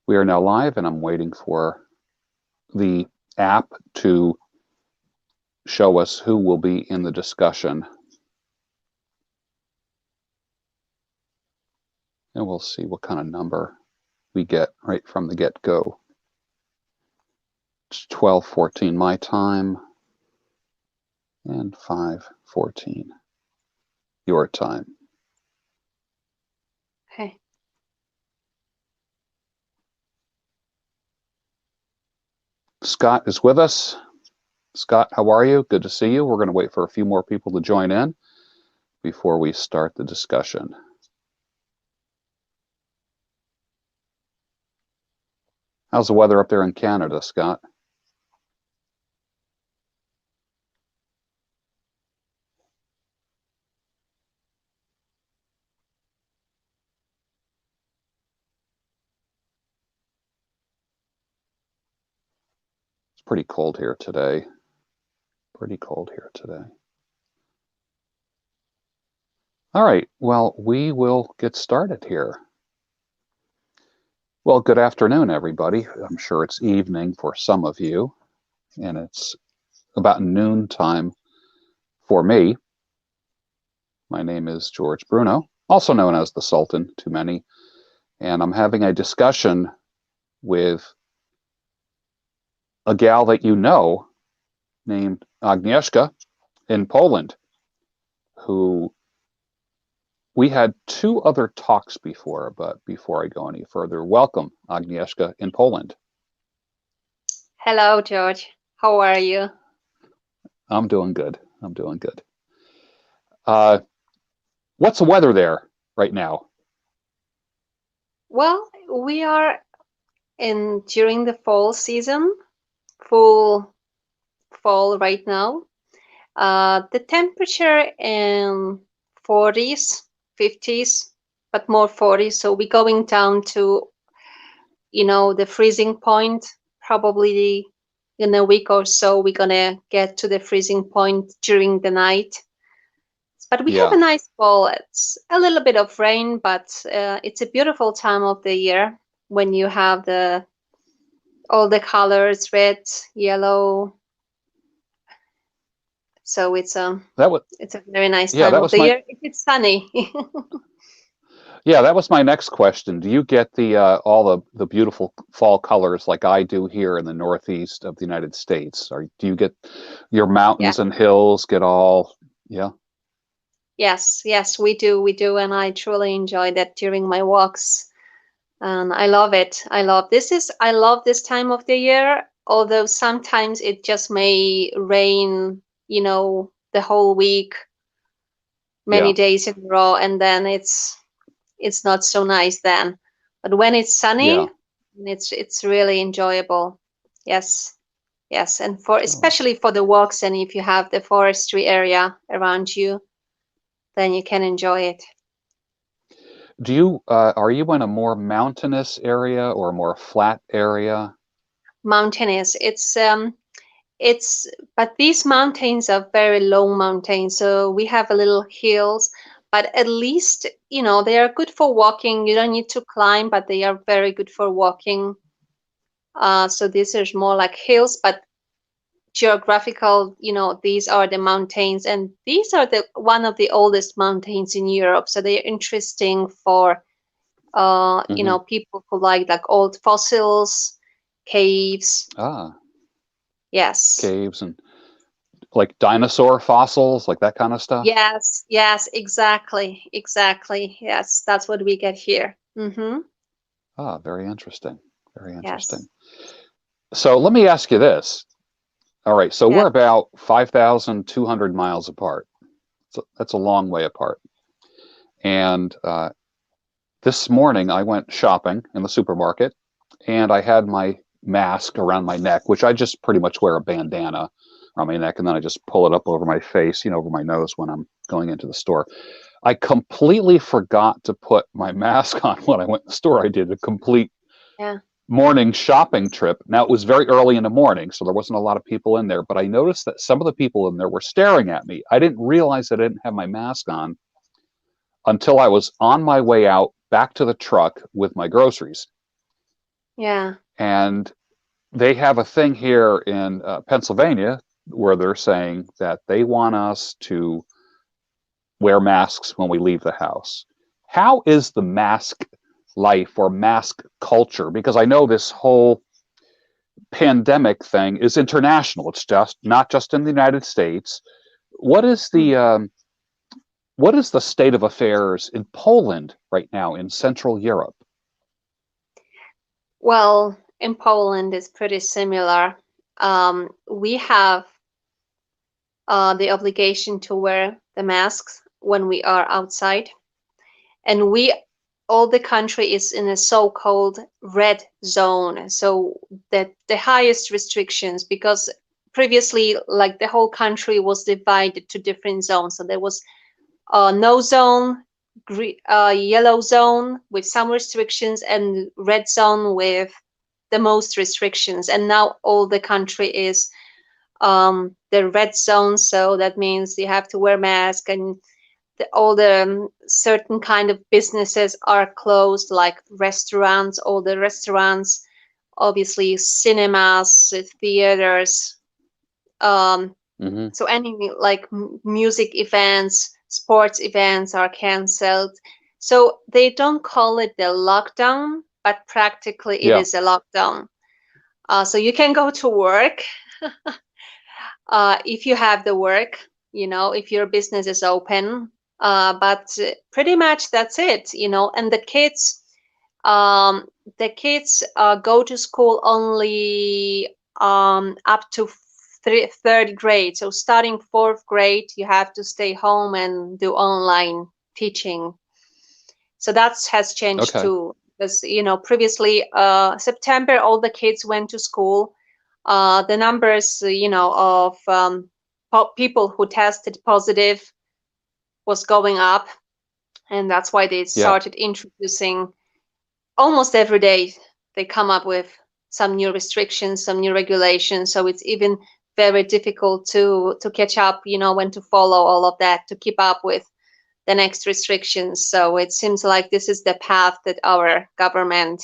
We are now live, and I'm waiting for the app to show us who will be in the discussion. And we'll see what kind of number we get right from the get-go. It's 12:14 my time and 5:14 your time. Okay. Scott is with us. Scott, how are you? Good to see you. We're going to wait for a few more people to join in before we start the discussion. How's the weather up there in Canada, Scott? It's pretty cold here today. Pretty cold here today. All right, well, we will get started here. Well, good afternoon, everybody. I'm sure it's evening for some of you, and it's about noon time for me. My name is George Bruno, also known as the Sultan to many, and I'm having a discussion with a gal that you know named Agnieszka in Poland, who we had two other talks before, but before I go any further, welcome, Agnieszka in Poland. Hello, George. How are you? I'm doing good. I'm doing good. What's the weather there right now? Well, we are during the fall season, full fall right now. The temperature in 40s, 50s, but more 40s. So we're going down to, the freezing point. Probably in a week or so, we're gonna get to the freezing point during the night. But we have Yeah, a nice fall. It's a little bit of rain, but it's a beautiful time of the year when you have the all the colors, red, yellow. So that was it's a very nice yeah, time that of was the my year if it's sunny. yeah, that was my next question. Do you get the all the beautiful fall colors like I do here in the Northeast of the United States? Or do you get your Yeah. mountains and hills get all yeah? Yes, we do, and I truly enjoy that during my walks. And I love it. I love this time of the year, although sometimes it just may rain, the whole week, many Yeah. days in a row, and then it's not so nice then. But when it's sunny, Yeah. it's really enjoyable. Yes, yes, and for Oh. especially for the walks, and if you have the forestry area around you, then you can enjoy it. Do you are you in a more mountainous area or a more flat area? Mountainous. It's but these mountains are very low mountains, so we have a little hills, but at least they are good for walking. You don't need to climb, but they are very good for walking. So these are more like hills, but geographical, these are the mountains, and these are the one of the oldest mountains in Europe. So they're interesting for Hmm. people who like old fossils, caves. Ah, Yes. caves and like dinosaur fossils, like that kind of stuff. Yes, exactly. Yes, that's what we get here. Ah, very interesting. Very interesting. Yes. So let me ask you this. All right, so Yeah. we're about 5,200 miles apart. So that's a long way apart. And this morning I went shopping in the supermarket and I had my mask around my neck, which I just pretty much wear a bandana around my neck and then I just pull it up over my face, over my nose when I'm going into the store. I completely forgot to put my mask on when I went to the store. I did a complete Yeah. morning shopping trip. Now, it was very early in the morning, so there wasn't a lot of people in there, but I noticed that some of the people in there were staring at me. I didn't realize I didn't have my mask on until I was on my way out back to the truck with my groceries. Yeah. And they have a thing here in Pennsylvania where they're saying that they want us to wear masks when we leave the house. How is the mask life or mask culture? Because I know this whole pandemic thing is international. It's just not just in the United States. What is Mm. the state of affairs in Poland right now in Central Europe? Well, in Poland it's pretty similar. We have the obligation to wear the masks when we are outside, and we all the country is in a so-called red zone. So that the highest restrictions, because previously, like the whole country was divided to different zones. So there was no zone, yellow zone with some restrictions, and red zone with the most restrictions. And now all the country is the red zone. So that means you have to wear mask, and all the certain kind of businesses are closed, like restaurants, all the restaurants, obviously cinemas, theaters. Um, Mm-hmm. so any like music events, sports events are canceled. So they don't call it the lockdown, but practically it Yeah. is a lockdown. So you can go to work if you have the work, if your business is open. But pretty much that's it, and the kids go to school only up to third grade. So starting fourth grade, you have to stay home and do online teaching. So that has changed Okay. too, because previously September all the kids went to school. The numbers of people who tested positive was going up, and that's why they Yeah. started introducing almost every day. They come up with some new restrictions, some new regulations, so it's even very difficult to catch up, when to follow all of that, to keep up with the next restrictions. So it seems like this is the path that our government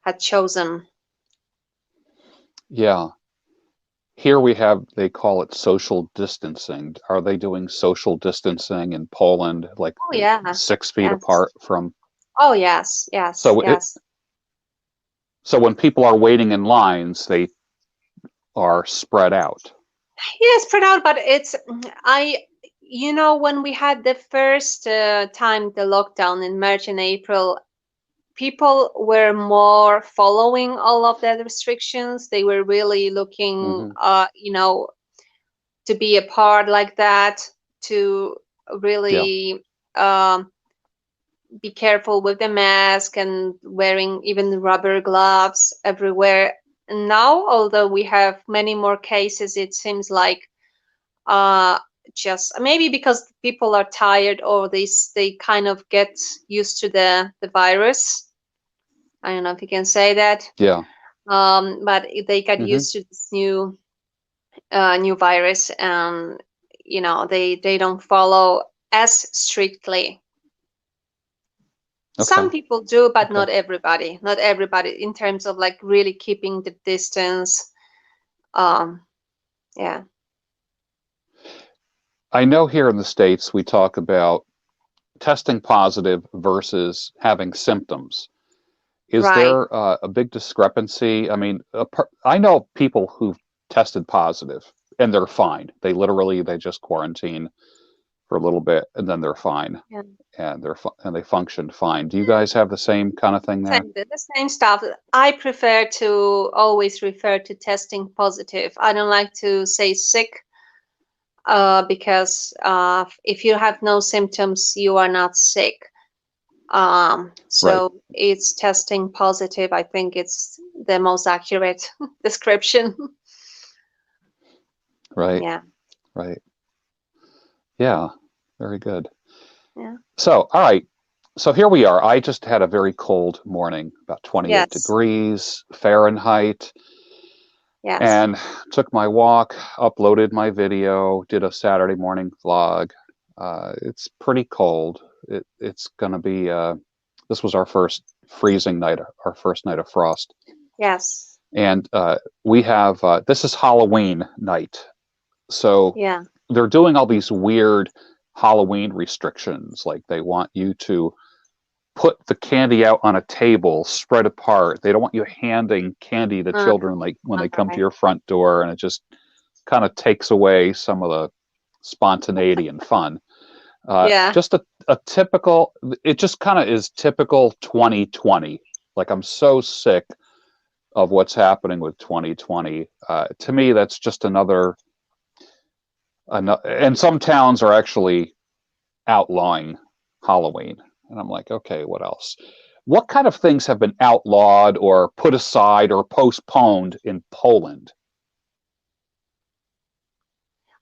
had chosen. Yeah. Here we have, they call it social distancing. Are they doing social distancing in Poland, like Oh yeah, 6 feet yes. apart from? Oh yes, yes, So it, yes. so when people are waiting in lines, they are spread out. Yeah, spread out, but when we had the first time the lockdown in March and April, people were more following all of the restrictions. They were really looking, Hmm. to be apart like that, to Yeah. really be careful with the mask and wearing even rubber gloves everywhere. Now, although we have many more cases, it seems like uh, just maybe because people are tired, or they kind of get used to the virus. I don't know if you can say that, Yeah. but they got Hmm. used to this new virus, and they don't follow as strictly. Okay. Some people do, but Okay. not everybody. Not everybody in terms of like really keeping the distance. Um, yeah. I know here in the States we talk about testing positive versus having symptoms. Is Right. there a big discrepancy? I mean, I know people who've tested positive and they're fine. They just quarantine for a little bit and then they're fine Yeah. and and they functioned fine. Do you guys have the same kind of thing there? The same stuff. I prefer to always refer to testing positive. I don't like to say sick, because if you have no symptoms, you are not sick. Right. So it's testing positive. I think it's the most accurate description. Right. Yeah. Right. Yeah. Very good. Yeah. So, all right. So here we are. I just had a very cold morning, about 28 Yes. degrees Fahrenheit, Yes. and took my walk, uploaded my video, did a Saturday morning vlog. It's pretty cold. It's going to be, this was our first freezing night, our first night of frost. Yes. And we have this is Halloween night, so Yeah. they're doing all these weird Halloween restrictions. Like they want you to put the candy out on a table, spread apart. They don't want you handing candy to Uh, children like when they come to okay. your front door, and it just kind of takes away some of the spontaneity and fun. Yeah. Just a typical, it just kind of is typical 2020. Like I'm so sick of what's happening with 2020. To me, that's just and some towns are actually outlawing Halloween. And I'm like, okay, what else? What kind of things have been outlawed or put aside or postponed in Poland?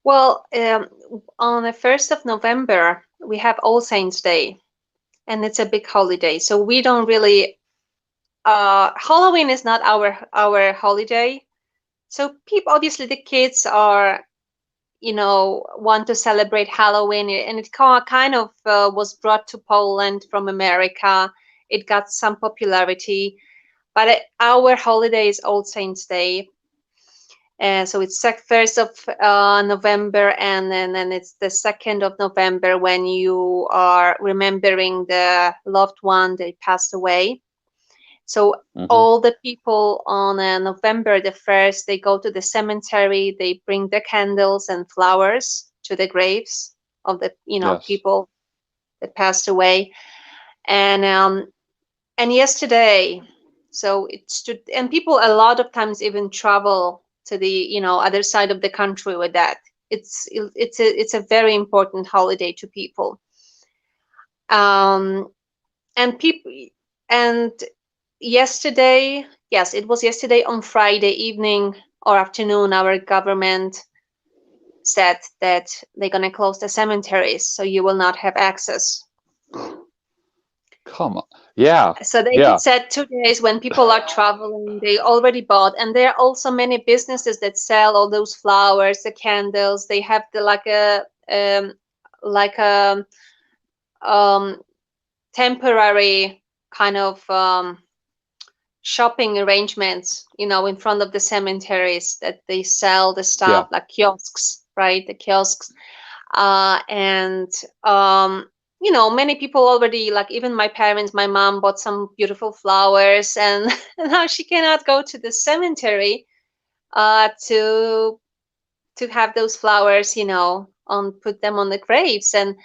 Well, on the 1st of November, we have All Saints' Day, and it's a big holiday. So we don't really, Halloween is not our holiday. So people, obviously, the kids are, want to celebrate Halloween, and it kind of was brought to Poland from America. It got some popularity, but our holiday is All Saints' Day. So it's 1st of November, and then it's the 2nd of November when you are remembering the loved one that passed away. So Mm-hmm. all the people on November the 1st, they go to the cemetery, they bring the candles and flowers to the graves of the Yes. people that passed away. And yesterday, so and people a lot of times even travel to the other side of the country with that. It's a very important holiday to people. um and people and yesterday, yes, it was yesterday on Friday evening or afternoon, our government said that they're going to close the cemeteries, so you will not have access. Come on. Yeah. So they Yeah. had said 2 days when people are traveling, they already bought, and there are also many businesses that sell all those flowers, the candles. They have the like a um, temporary kind of shopping arrangements, in front of the cemeteries that they sell the Yeah. stuff like kiosks, right? The kiosks, and many people already, like even my parents, my mom bought some beautiful flowers, and now she cannot go to the cemetery to have those flowers, on put them on the graves, and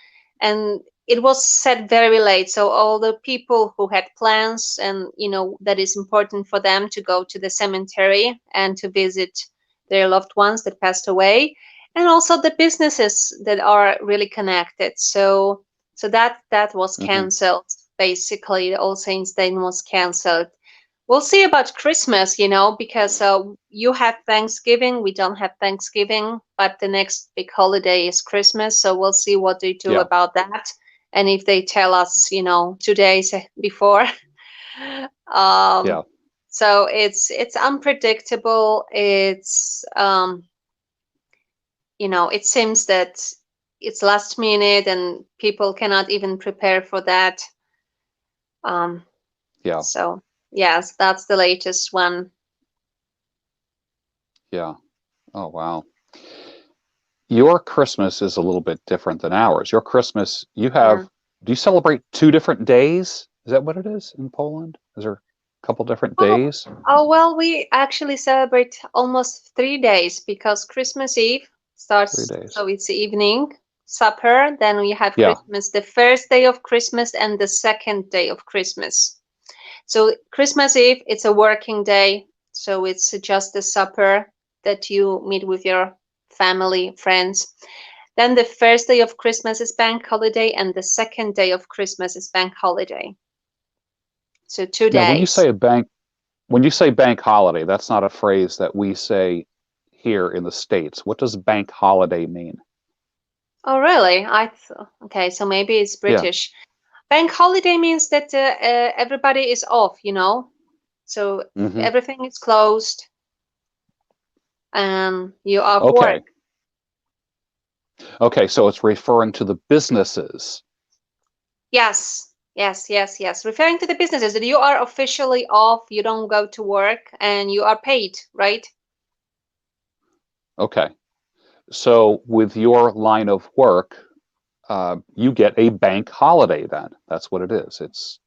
it was set very late. So all the people who had plans, and that is important for them to go to the cemetery and to visit their loved ones that passed away, and also the businesses that are really connected. So that was Mm-hmm. canceled. Basically, the All Saints Day was canceled. We'll see about Christmas, because you have Thanksgiving, we don't have Thanksgiving, but the next big holiday is Christmas. So we'll see what they do Yeah. about that. And if they tell us, 2 days before. um, Yeah. so it's unpredictable. It seems that it's last minute and people cannot even prepare for that. Um, Yeah. so yes, that's the latest one. Yeah. Oh, wow. Your Christmas is a little bit different than ours. Your Christmas, Yeah. do you celebrate 2 different days? Is that what it is in Poland? Is there a couple different Oh, days? oh, well, we actually celebrate almost 3 days because Christmas Eve Three starts, days. so it's evening supper. Then we have Yeah. Christmas, the first day of Christmas and the second day of Christmas. So Christmas Eve, it's a working day, so it's just a supper that you meet with your family, friends. Then the first day of Christmas is bank holiday, and the second day of Christmas is bank holiday. So two Now, days. when you say bank holiday, that's not a phrase that we say here in the States. What does bank holiday mean? Oh, really? Okay, so maybe it's Yeah. British. Bank holiday means that everybody is off, so Hmm. everything is closed and you off work. Okay. Okay. So it's referring to the businesses. Yes, Yes, yes, yes. Referring to the businesses that you are officially off, you don't go to work, and you are paid, right? Okay. So with your line of work, you get a bank holiday then. That's what it is. It's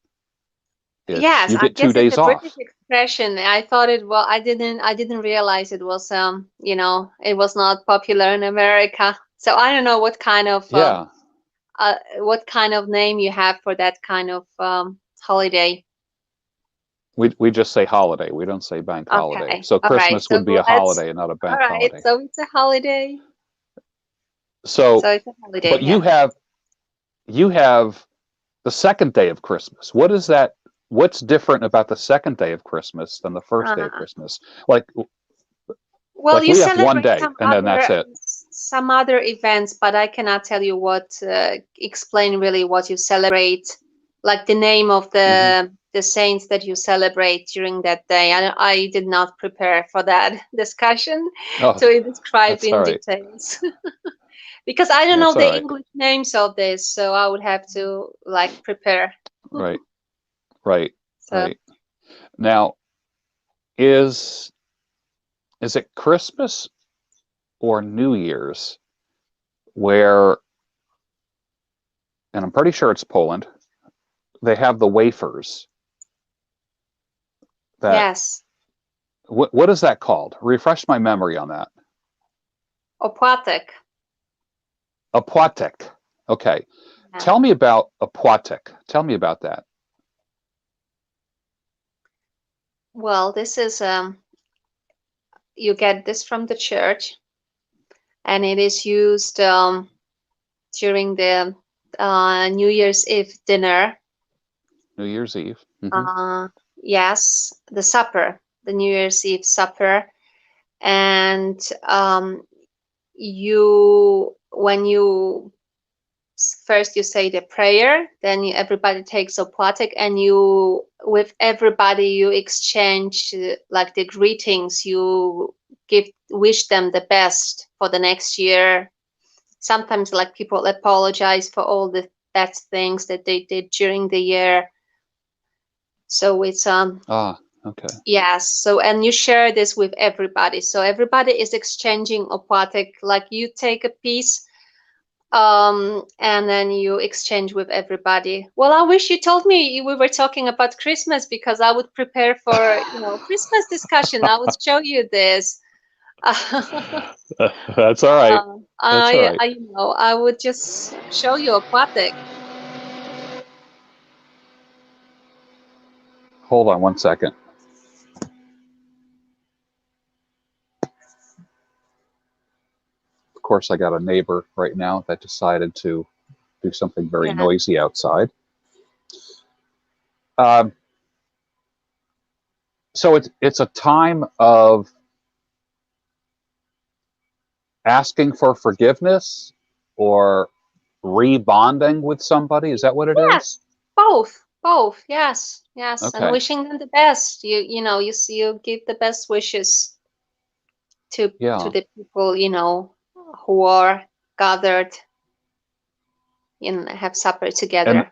Yes, you I get two guess it's days a British off. expression. I thought it, well, I didn't realize it was, it was not popular in America. So I don't know Yeah. what kind of name you have for that kind of holiday. We just say holiday. We don't say bank holiday. Okay. So All right. Christmas So would be a let's, holiday and not a all bank right. holiday. So it's a holiday. So, So it's a holiday, but yeah. you have the second day of Christmas. What is that? What's different about the second day of Christmas than the first day of Uh, Christmas? Like well, like you we have one celebrate day and then that's it. some other events, but I cannot tell you explain really what you celebrate, like the name of Hmm. the saints that you celebrate during that day. I did not prepare for that discussion Oh, to describe that's all in right. details because I don't know That's all the right. English names of this, so I would have to like prepare. Right. Right. So Right. Now, is is it Christmas or New Year's where, and I'm pretty sure it's Poland, they have the wafers that yes, what is that called? Refresh my memory on that. opłatek. A płatek. Okay. Yeah. Tell me about a płatek. Tell me about that. Well, this is you get this from the church, and it is used during the New Year's Eve dinner. New Year's Eve. Uh, yes, the supper, the New Year's Eve supper, and you when you first you say the prayer, then everybody takes a platic, and you with everybody you exchange like the greetings. You give wish them the best for the next year. Sometimes like people apologize for all the bad things that they did during the year. So it's Ah, okay. yes. So and you share this with everybody. So everybody is exchanging opłatek. Like you take a piece, and then you exchange with everybody. Well, I wish you told me we were talking about Christmas, because I would prepare for Christmas discussion. I would show you this. That's all right. That's all right. I would just show you aquatic. Hold on one second. Of course, I got a neighbor right now that decided to do something very Yeah. noisy outside. Um, so it's a time of asking for forgiveness or rebonding with somebody. Is that what it is? Yes, both. Yes, yes, and Okay. wishing them the best. You give the best wishes to Yeah. the people who are gathered and have supper And together.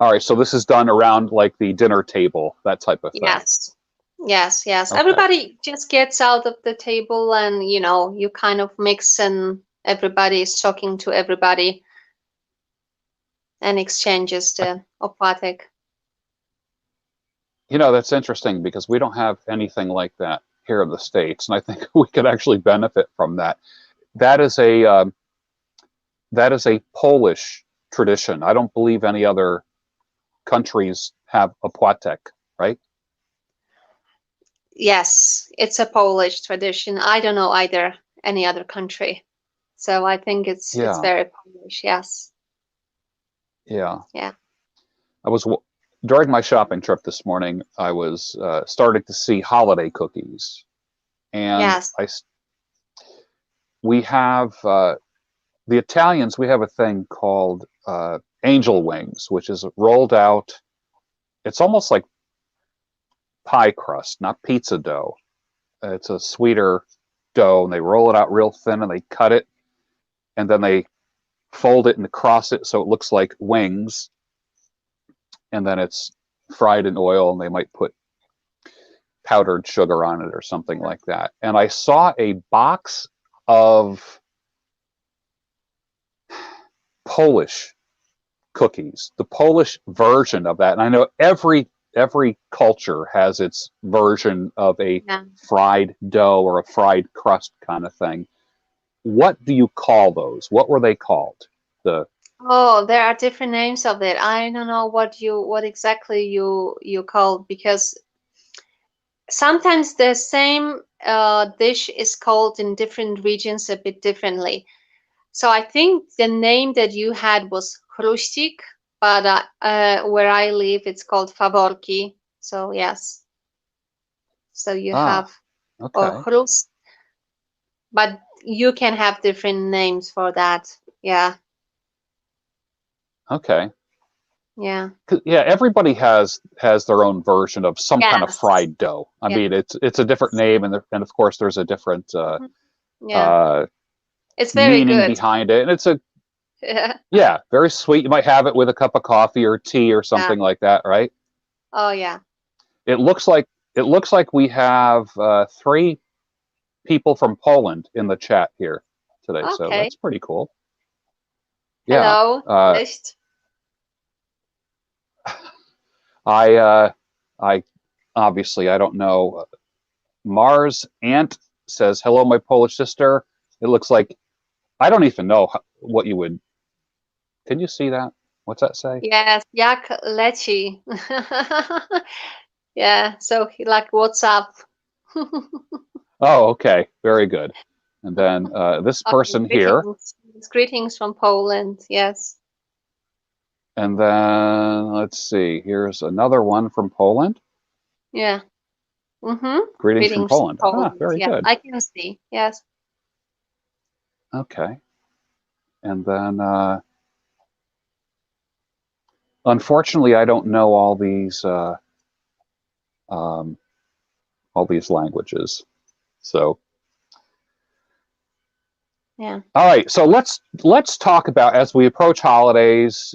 all right, so this is done around like the dinner table, that type of thing. Yes, yes, yes. Okay. Everybody just gets out of the table, and you kind of mix, and everybody is talking to everybody and exchanges I, the opłatek. that's interesting because we don't have anything like that here in the States, and I think we could actually benefit from that. That is a that is a Polish tradition. I don't believe any other countries have a płatek, right? Yes, it's a Polish tradition. I don't know either any other country. So I think it's Yeah, very Polish. Yes. yeah. Yeah. I was during my shopping trip this morning. I was starting to see holiday cookies, and Yes. we have the Italians. We have a thing called angel wings, which is rolled out. It's almost like pie crust, not pizza dough. It's a sweeter dough, and they roll it out real thin, and they cut it, and then they fold it and cross it so it looks like wings, and then it's fried in oil, and they might put powdered sugar on it or something like that. And I saw a box of Polish cookies, the Polish version of that. And I know every culture has its version of a Yeah. fried dough or a fried crust kind of thing. What do you call those? What were they called? The Oh, there are different names of it. I don't know what exactly you call, because sometimes the same dish is called in different regions a bit differently. So I think the name that you had was Chrustik, but where I live, it's called Favorki. So yes, so you have or okay, Chrust, but you can have different names for that. Yeah, okay. yeah, Yeah, everybody has their own version of some kind of yes, fried dough. I yeah, mean, it's a different name, and of course there's a different mhm, yeah. uh, It's very meaning good. behind it, and it's a Yeah, yeah, very sweet. You might have it with a cup of coffee or tea or yeah. something like that, right? Oh yeah. It looks like we have three people from Poland in the chat here today, so Okay. that's pretty cool. Yeah, Hello, uh, Licht. I I obviously I don't know. Mars Ant says hello, my Polish sister. It looks like I don't even know what you would. Can you see that? What's that say? Yes, jak leci. Yeah, so like what's up? Oh, okay, very good. And then this Okay, person here, greetings. Greetings from Poland. Yes. and then let's see. Here's another one from Poland. Yeah. Mm-hmm. Greetings from Greetings from Poland. Ah, Poland. very Yeah, good. I can see. Yes. Okay. And then, unfortunately, I don't know um, all these languages. So, Yeah. all right. So let's talk about as we approach holidays.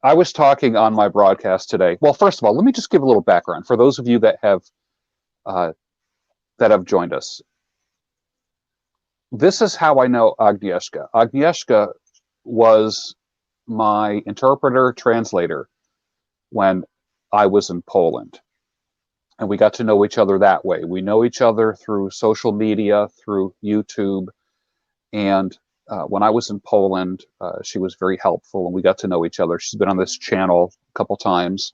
I was talking on my broadcast today. Well, first of all, let me just give a little background for those of you uh, that have joined us. This is how I know Agnieszka. Agnieszka was my interpreter translator when I was in Poland. And we got to know each other that way. We know each other through social media, through YouTube. And when I was in Poland, she was very helpful and we got to know each other. She's been on this channel a couple times.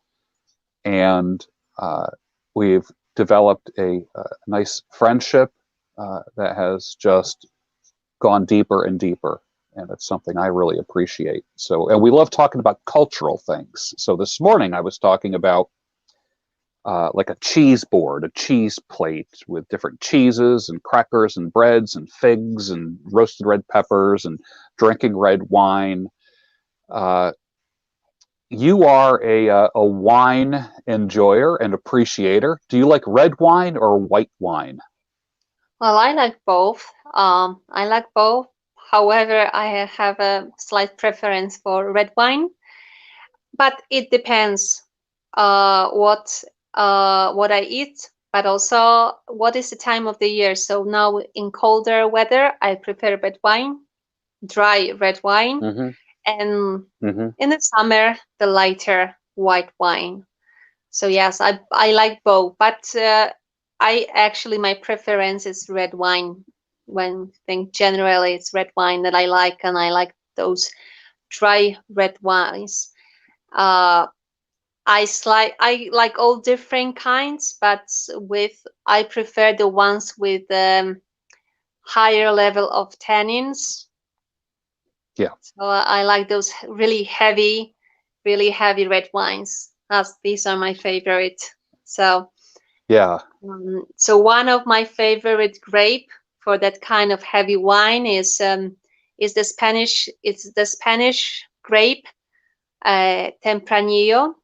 And we've developed a nice friendship that has just gone deeper and deeper. And it's something I really appreciate. So, and we love talking about cultural things. So this morning I was talking about like a cheese board, a cheese plate with different cheeses and crackers and breads and figs and roasted red peppers and drinking red wine. Uh, you are a wine enjoyer and appreciator. Do you like red wine or white wine? Well, I like both. I like both. However, I have a slight preference for red wine, but it depends what I eat, but also what is the time of the year. So now in colder weather, I prefer red wine, dry red wine, Mm-hmm. and Mm-hmm. in the summer, the lighter white wine. So yes, I like both, but I actually my preference is red wine. When I think generally it's red wine that I like, and I like those dry red wines. Uh, I like all different kinds, but with I prefer the ones with higher level of tannins. Yeah. So I like those really heavy red wines. As these are my favorite. So Yeah. so one of my favorite grape for that kind of heavy wine is the Spanish. It's the Spanish grape Tempranillo.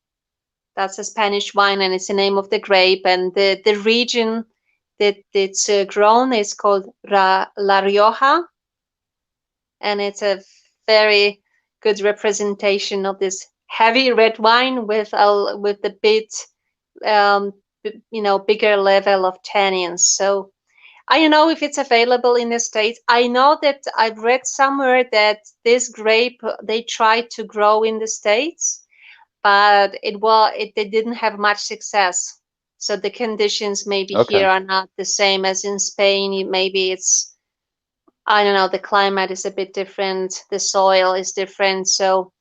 That's a Spanish wine, and it's the name of the grape. And the region that it's grown is called La Rioja, and it's a very good representation of this heavy red wine with the bit bigger level of tannins. So I don't know if it's available in the States. I know that I've read somewhere that this grape they tried to grow in the States, but they didn't have much success. So the conditions maybe Okay. here are not the same as in Spain. Maybe it's, I don't know, the climate is a bit different, the soil is different, so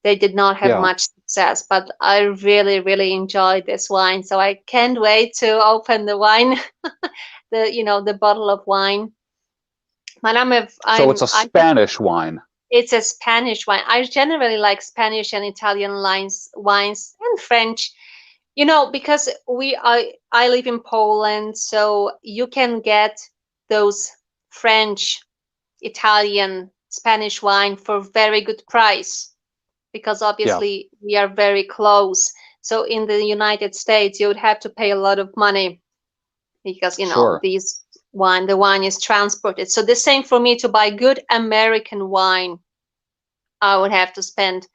they did not have Yeah. much success. But I really, really enjoyed this wine, so I can't wait to open the wine, the bottle of wine. But So it's a I think Spanish wine. it's a Spanish wine. I generally like Spanish and Italian wines and French. Because I live in Poland, so you can get those French, Italian, Spanish wine for very good price because Yeah. obviously we are very close. So in the United States, you would have to pay a lot of money because Sure. the wine is transported. So the same for me to buy good American wine, I would have to spend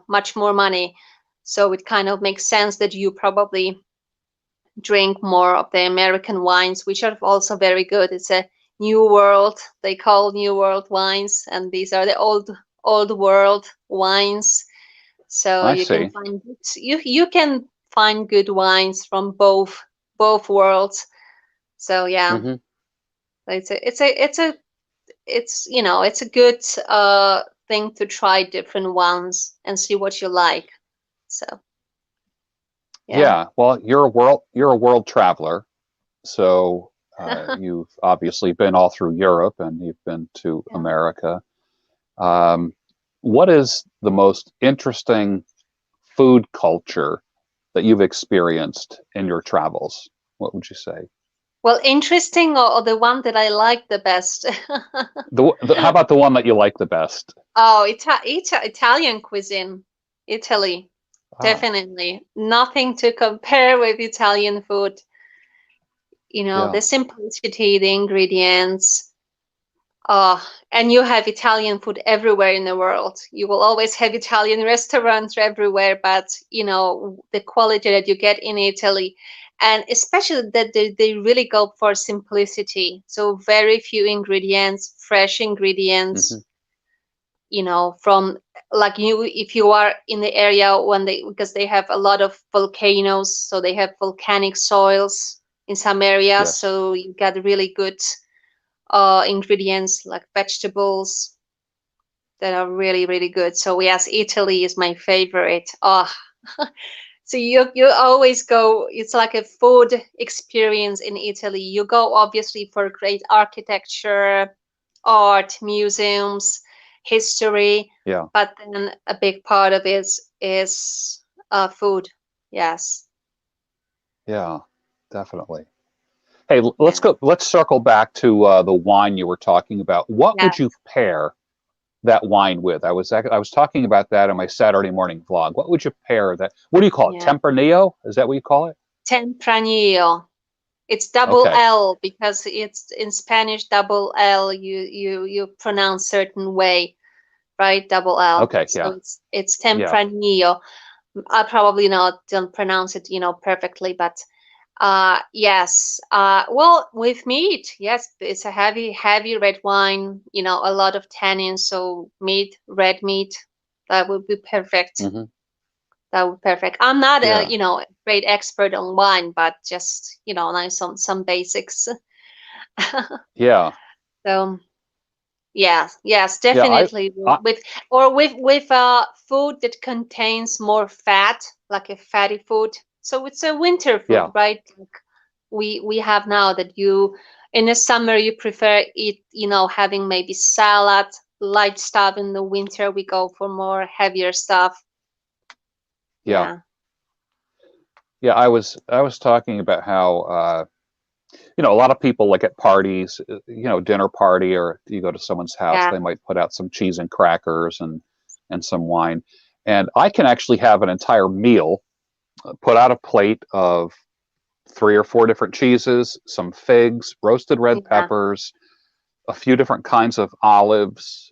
much more money. So it kind of makes sense that you probably drink more of the American wines, which are also very good. It's a new world. They call new world wines, and these are the old world wines. So I see. you can find good wines from both worlds. So yeah, Hmm. it's a good thing to try different ones and see what you like. So yeah. Yeah. Well, you're a world traveler, so you've obviously been all through Europe and you've been to Yeah. America. Um, what is the most interesting food culture that you've experienced in your travels? What would you say? Well, interesting, or the one that I like the best. How about the one that you like the best? Oh, Italian cuisine, Italy, Ah, definitely. Nothing to compare with Italian food. yeah. The simplicity, the ingredients. Oh, and you have Italian food everywhere in the world. You will always have Italian restaurants everywhere, but the quality that you get in Italy, and especially that they really go for simplicity. So very few ingredients, fresh Hmm. ingredients, from like if you are in the area because they have a lot of volcanoes, so they have volcanic soils in some areas, Yes. so you got really good ingredients like vegetables that are really, really good. So yes, Italy is my favorite. Oh, so you always go. It's like a food experience in Italy. You go obviously for great architecture, art, museums, history, Yeah. but then a big part of it is food. Yes. Yeah. Definitely. Hey, let's Yeah. go. Let's circle back to the wine you were talking about. What would you Yes. pair that wine with? I was talking about that in my Saturday morning vlog. What would you pair that? What do you call it? Yeah. Tempranillo? Is that what you call it? Tempranillo. It's double Okay. L because it's in Spanish double L. You pronounce certain way, right? Double L. Okay. So Yeah. it's Yeah. Tempranillo. I probably not don't pronounce it, perfectly, but yes. Well, with meat, yes, it's a heavy red wine. A lot of tannins, so red meat, that would be perfect. Hmm. That would be perfect. I'm not a Yeah. great expert on wine, but just like some basics. Yeah. So yes, Yeah. definitely I with food that contains more fat, like a fatty food. So it's a winter food, yeah. right? Like we have now that you in the summer you prefer eat, having maybe salad, light stuff. In the winter we go for more heavier stuff. Yeah. Yeah. Yeah. I was talking about how a lot of people like at parties, dinner party, or you go to someone's house, Yeah. they might put out some cheese and crackers and some wine. And I can actually have an entire meal, put out a plate of 3 or 4 different cheeses, some figs, roasted red Yeah. peppers, a few different kinds of olives,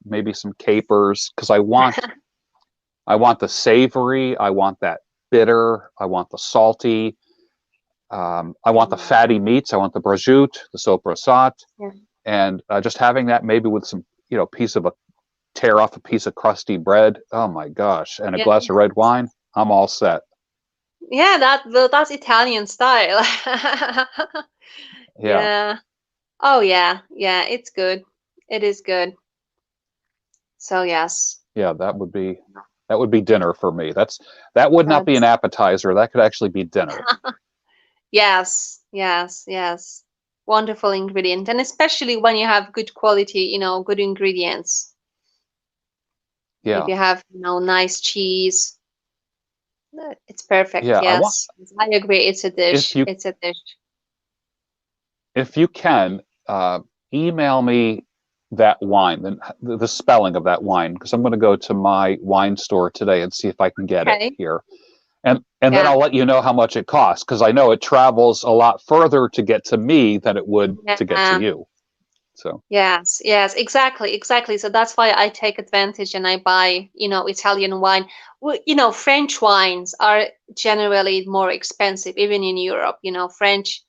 maybe some capers, because I want the savory. I want that bitter. I want the salty. I want the Mm. fatty meats. I want the prosciutto, the sopressata, Yeah. and just having that maybe with some, piece of a tear off a piece of crusty bread. Oh my gosh! And a Yeah. glass of red wine. I'm all set. Yeah, that's Italian style. Yeah, Yeah. Oh yeah. Yeah, it's good. It is good. So yes. yeah. That would be dinner for me. That would not be an That's appetizer. That could actually be dinner. yes, yes, yes. Wonderful ingredient. And especially when you have good quality, good ingredients. If Yeah, you have, nice cheese, it's perfect. yeah. I want Yes. I agree. It's a if dish. you It's a dish. if you can email me that wine, the spelling of that wine, because I'm going to go to my wine store today and see if I can get it Okay. here. And then Yeah. I'll let you know how much it costs because I know it travels a lot further to get to me than it would to get to Yeah. you. So Yes, yes, exactly, exactly. So that's why I take advantage and I buy, Italian wine. Well, French wines are generally more expensive, even in Europe. French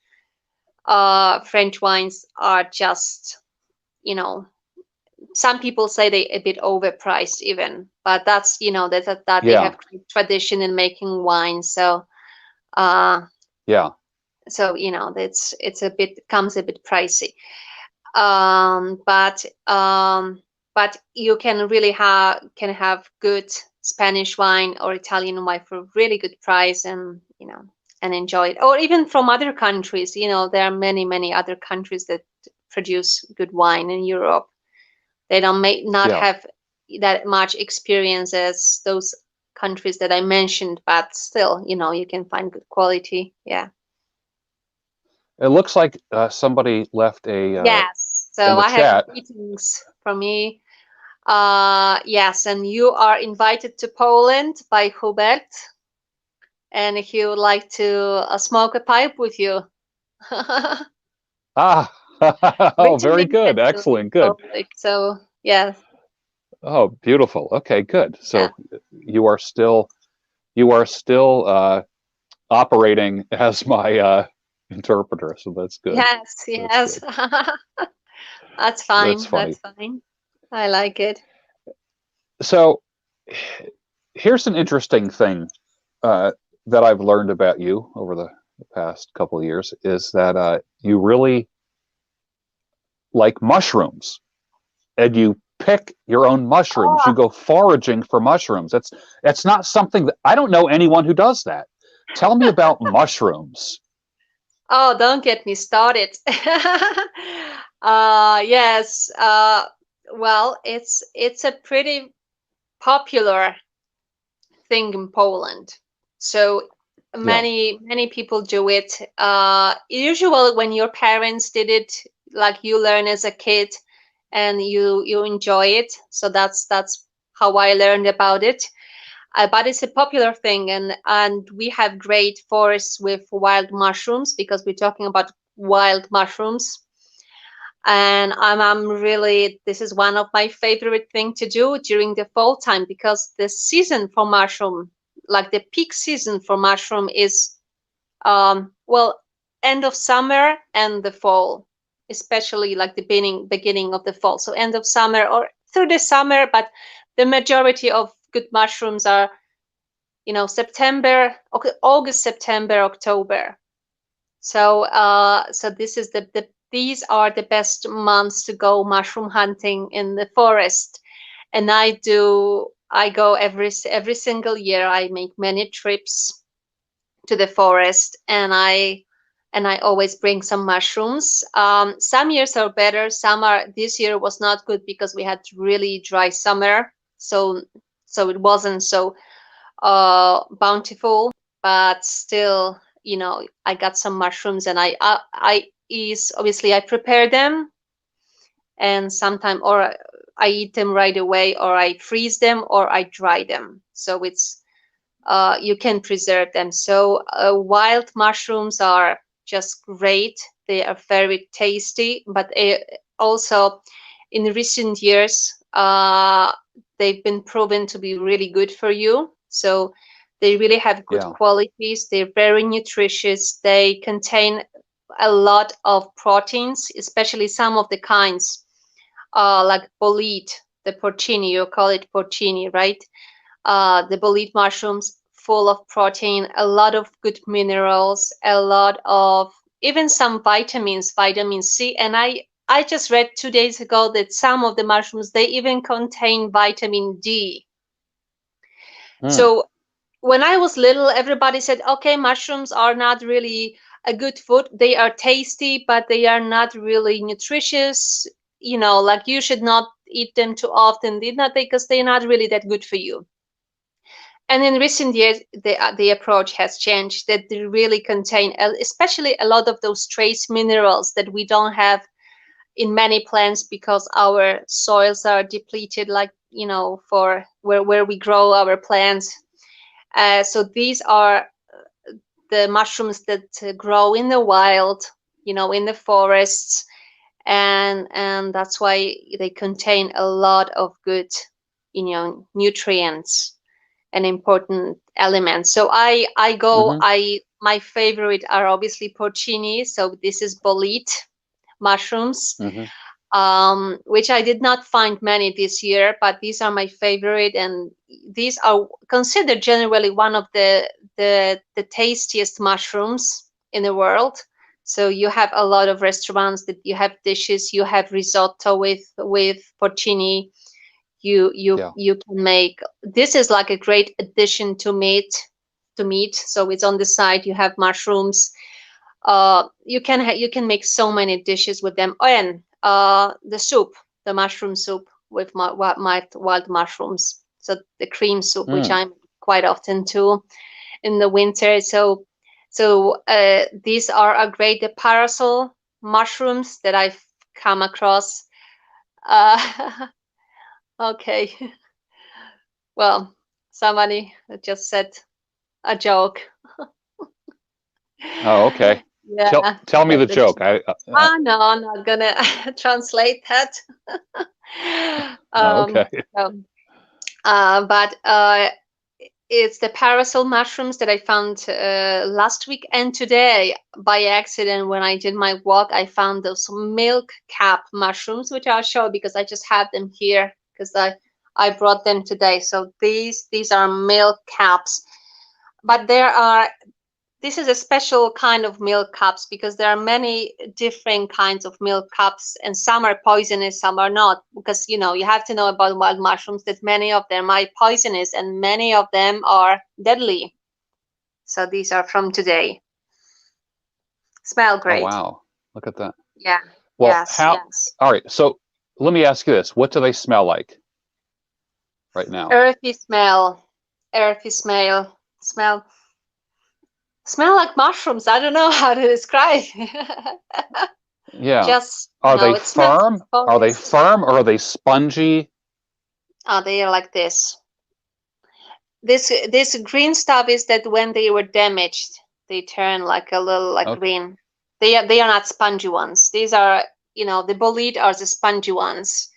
wines are just, you know, some people say they a bit overpriced even, but that's, that they yeah, have great tradition in making wine. Uh, yeah, it's a bit comes a bit pricey. um, but um, but you can really have good Spanish wine or Italian wine for a really good price, and enjoy it. Or even from other countries, there are many other countries that produce good wine in Europe. They don't may not yeah. have that much experience as those countries that I mentioned, but still, you can find good quality. Yeah. It looks like somebody left a Yes. in So the I have chat. greetings from me. Yes, and you are invited to Poland by Hubert, and he would like to smoke a pipe with you. Ah, oh, Written very good, invitation excellent, good. public. So yes, Oh, beautiful. Okay, good. yeah, So you are still operating as my interpreter, so that's good. yes, That's yes. good. That's That's fine. That's funny. fine. I like it. So here's an interesting thing uh, that I've learned about you over the past couple of years is that you really like mushrooms and you pick your own mushrooms. You Oh, go foraging for mushrooms. That's not something that I don't know anyone who does that. Tell me about mushrooms. oh, don't get me started. Yes. Well, it's a pretty popular thing in Poland. So Yeah, many people do it. Usually when your parents did it, like you learn as a kid, and you enjoy it. So that's how I learned about it. But it's a popular thing, and we have great forests with wild mushrooms because we're talking about wild mushrooms. And I'm really, this is one of my favorite thing to do during the fall time because the season for mushroom, like the peak season for mushroom is well, end of summer and the fall, especially like the beginning of the fall. So end of summer or through the summer, but the majority of good mushrooms are, September, okay, August, September, October. So this is these are the best months to go mushroom hunting in the forest. And I go every single year. I make many trips to the forest, and I always bring some mushrooms. Some years are better. This year was not good because we had really dry summer, so it wasn't so bountiful, but still, I got some mushrooms, and I is obviously I prepare them, and sometime or I eat them right away, or I freeze them, or I dry them. So it's you can preserve them. So wild mushrooms are just great. They are very tasty, but also in recent years, they've been proven to be really good for you. So they really have good Yeah. qualities. They're very nutritious. They contain a lot of proteins, especially some of the kinds, like bolete, the porcini, you call it porcini, right? The bolete mushrooms, full of protein, a lot of good minerals, a lot of even some vitamins, vitamin C. And I just read 2 days ago that some of the mushrooms, they even contain vitamin D. Mm. So when I was little, everybody said, okay, mushrooms are not really a good food. They are tasty, but they are not really nutritious. Like you should not eat them too often, did not, because they're not really that good for you. And in recent years, the approach has changed, that they really contain, especially a lot of those trace minerals that we don't have in many plants because our soils are depleted, like, for where we grow our plants. So these are the mushrooms that grow in the wild, in the forests, and that's why they contain a lot of good, nutrients and important elements. So Hmm. my favorite are obviously porcini. So this is bolete mushrooms, Hmm. which I did not find many this year, but these are my favorite, and these are considered generally one of the tastiest mushrooms in the world. So you have a lot of restaurants that you have dishes, you have risotto with porcini. Yeah. You can make, this is like a great addition to meat. So it's on the side. You have mushrooms. You can make so many dishes with them. Oh, and the soup, the mushroom soup with my wild mushrooms. So the cream soup, which Mm. I'm quite often too in the winter. So these are a great, the parasol mushrooms that I've come across. Uh, okay, well, somebody just said a joke. Oh, okay. Tell Yeah, tell me the that's a joke. joke. No, I'm not gonna translate that. Okay. um, so, but it's the parasol mushrooms that I found last week and today by accident when I did my walk. I found those milk cap mushrooms, which I'll show because I just have them here because I brought them today. So these are milk caps, but this is a special kind of milk cups because there are many different kinds of milk cups, and some are poisonous, some are not, because you have to know about wild mushrooms that many of them are poisonous and many of them are deadly. So these are from today. Smell Oh, great. wow. Look at that. Yeah. Well, Yes, how? yes. All right. So let me ask you this: what do they smell like right now? Earthy smell. Earthy smell like mushrooms. I don't know how to describe. Yeah. Just Are they it smells like firm? Are they forest. firm or are they spongy? They are like this. This green stuff is that when they were damaged, they turn like a little like Okay. green. They are not spongy ones. These are, the bolete are the spongy ones.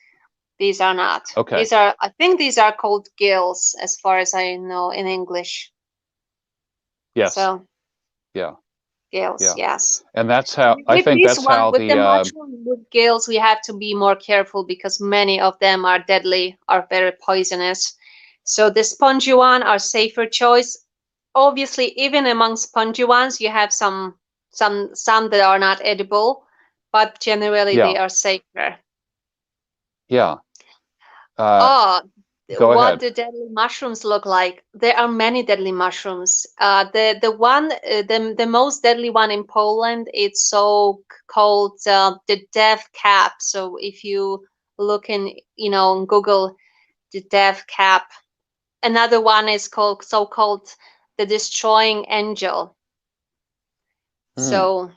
These are not. Okay. These are, I think these are called gills as far as I know in English. Yes. So Yeah. gills, Yeah. yes. And that's how I With think this that's one, how with the the mushroom with gills, we have to be more careful because many of them are deadly, are very poisonous. So the spongy one are safer choice. Obviously, even among spongy ones, you have some that are not edible, but generally yeah. they are safer. Yeah. Uh, Oh, Go what ahead. do deadly mushrooms look like? There are many deadly mushrooms. The most deadly one in Poland, it's so called the death cap. So if you look in, on Google, the death cap. Another one is called so-called the destroying angel. Hmm. So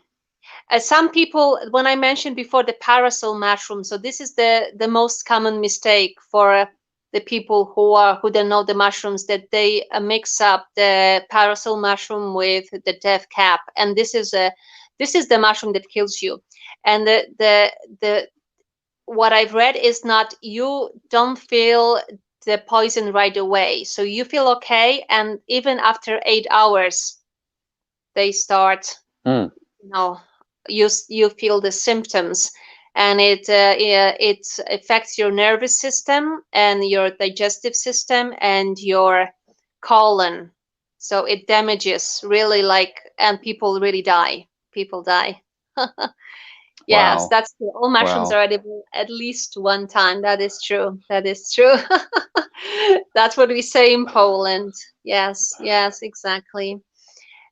some people, when I mentioned before the parasol mushroom, so this is the most common mistake for the people who don't know the mushrooms, that they mix up the parasol mushroom with the death cap, and this is the mushroom that kills you. And the what I've read is not, you don't feel the poison right away. So you feel okay, and even after 8 hours, they start, Mm. you know, you feel the symptoms, and it affects your nervous system and your digestive system and your colon. So it damages really, like, and people really die. People die. Yes, Wow. that's true. All mushrooms Wow. are edible at least one time. That is true. That is true. That's what we say in Poland. Yes, yes, exactly.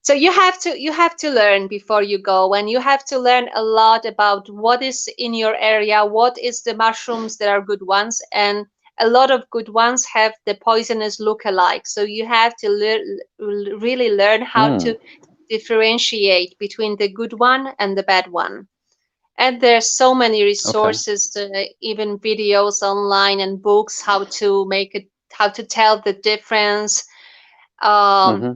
So you have to learn before you go, and you have to learn a lot about what is in your area, what is the mushrooms that are good ones, and a lot of good ones have the poisonous look-alike. So you have to really learn how Mm. to differentiate between the good one and the bad one. And there's so many Okay. resources, even videos online and books, how to tell the difference. Um, Hmm.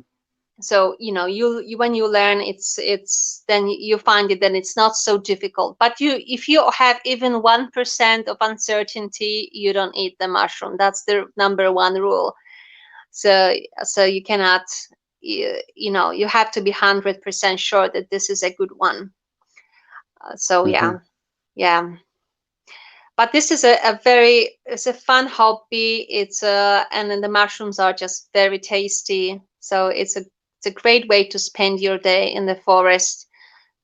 so you when you learn, it's then you find it, then it's not so difficult. But if you have even 1% of uncertainty, you don't eat the mushroom. That's the number one rule. So you cannot, you have to be 100% sure that this is a good one. So Hmm. yeah, yeah. But this is a very, it's a fun hobby. And then the mushrooms are just very tasty. So it's a great way to spend your day in the forest.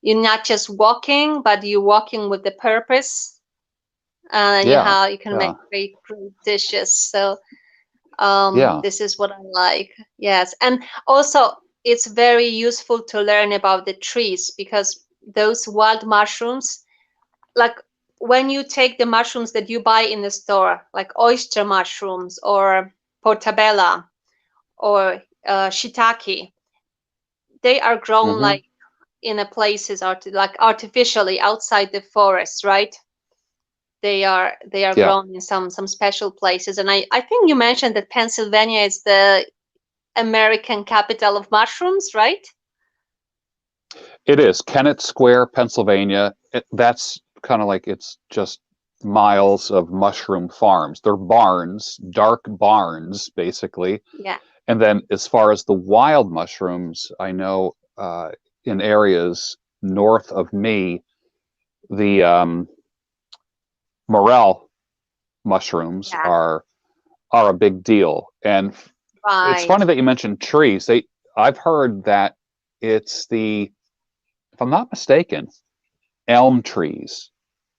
You're not just walking, but you're walking with the purpose. And Yeah. you can Yeah. make great dishes. So Yeah. this is what I like. Yes, and also it's very useful to learn about the trees, because those wild mushrooms, like when you take the mushrooms that you buy in the store, like oyster mushrooms or portabella or shiitake, they are grown Hmm. like in a places like artificially outside the forest, right? They are Yeah. grown in some special places. And I think you mentioned that Pennsylvania is the American capital of mushrooms, right? It is Kennett Square, Pennsylvania. That's kind of like it's just miles of mushroom farms. They're barns, dark barns, basically. Yeah. And then as far as the wild mushrooms, I know in areas north of me, the morel mushrooms Yeah. are a big deal. And it's Right. funny that you mentioned trees. I've heard that it's if I'm not mistaken, elm trees.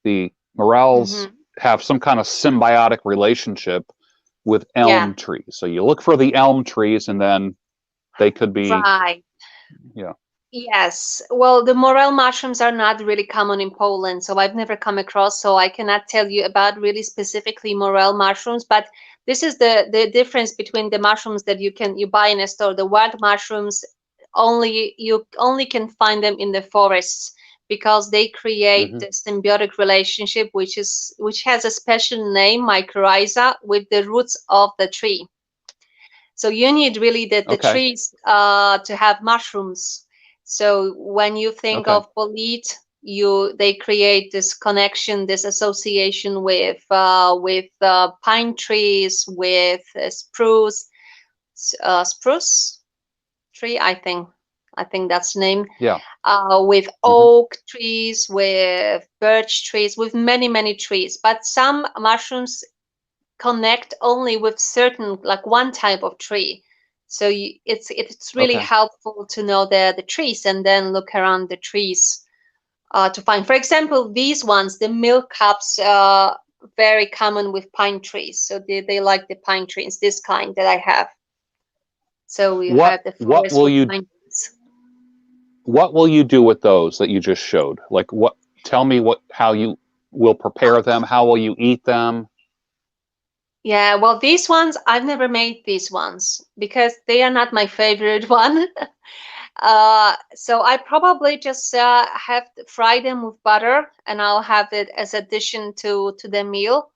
The morels Hmm. have some kind of symbiotic relationship with Yeah. elm trees. So you look for the elm trees, and then they could be, Right. yeah. Yes. Well, the morel mushrooms are not really common in Poland, so I've never come across, so I cannot tell you about really specifically morel mushrooms, but this is the difference between the mushrooms that you buy in a store. The wild mushrooms, you only can find them in the forests, because they create Hmm. a symbiotic relationship, which has a special name, mycorrhiza, with the roots of the tree. So you need really the Okay. trees to have mushrooms. So when you think Okay. of bolete, they create this connection, this association with pine trees, with spruce tree, I think that's the name. Yeah. With Hmm. oak trees, with birch trees, with many trees. But some mushrooms connect only with certain, like one type of tree. So it's really Okay. helpful to know the trees, and then look around the trees to find, for example, these ones, the milk cups, very common with pine trees. So they like the pine trees, this kind that I have. So we What have the what forest will with you pine trees. what will you do with those that you just showed? Like what tell me how you will prepare them, how will you eat them? Yeah, well, these ones, I've never made these ones because they are not my favorite one. So I probably just have to fry them with butter, and I'll have it as addition to the meal.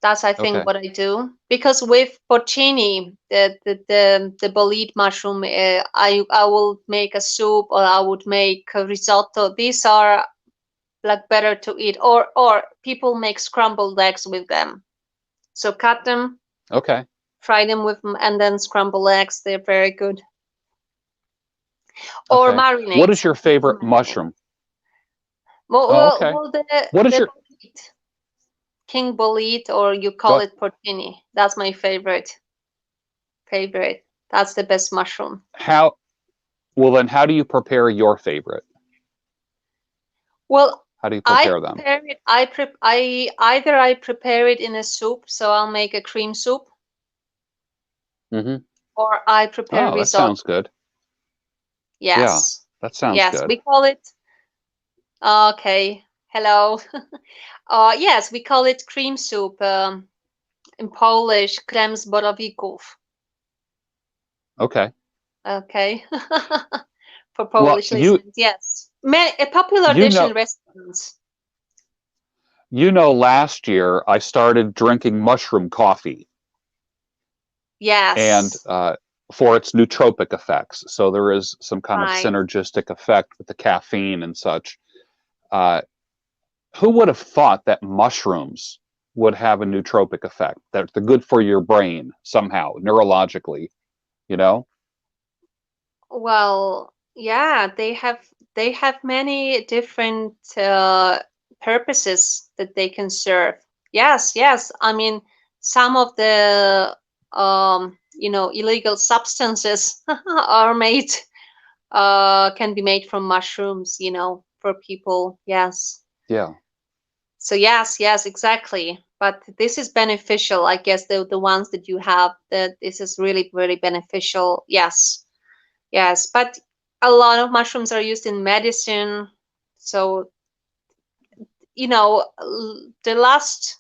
That's, I think, Okay. what I do. Because with porcini, the bolete mushroom, I will make a soup, or I would make a risotto. These are like better to eat, or people make scrambled eggs with them. So cut them, Okay. Fry them with and then scramble eggs. They're very good. Or Okay. What marinate. is your favorite mushroom? Well, Oh, well, okay. well What is the your bolete, king bolete, or you call go it porcini. That's my favorite. Favorite. That's the best mushroom. how well then how do you prepare your favorite? Well, How do you I prepare them? prepare it. I either I prepare it in a soup, so I'll make a cream soup, Mm-hmm. or I prepare Oh, that risotto. sounds good. Yeah, Yes, that sounds yes, good. we call it. Okay, hello. Yes, we call it cream soup. In Polish, krem z borowików. Okay. Okay, for Well, Polish listeners, yes, a popular you dish know in restaurants. last year I started drinking mushroom coffee and Yes, for its nootropic effects. So there is some kind of right. synergistic effect with the caffeine and such. Uh, who would have thought that mushrooms would have a nootropic effect? That they're good for your brain somehow, neurologically, you know? Well, yeah, they have many different purposes that they can serve. Yes, yes. I mean, some of the illegal substances are made can be made from mushrooms, for people. Yes. Yeah. So yes, yes, exactly. But this is beneficial. I guess the ones that you have, that this is really, really beneficial. Yes. Yes, but a lot of mushrooms are used in medicine. So, the last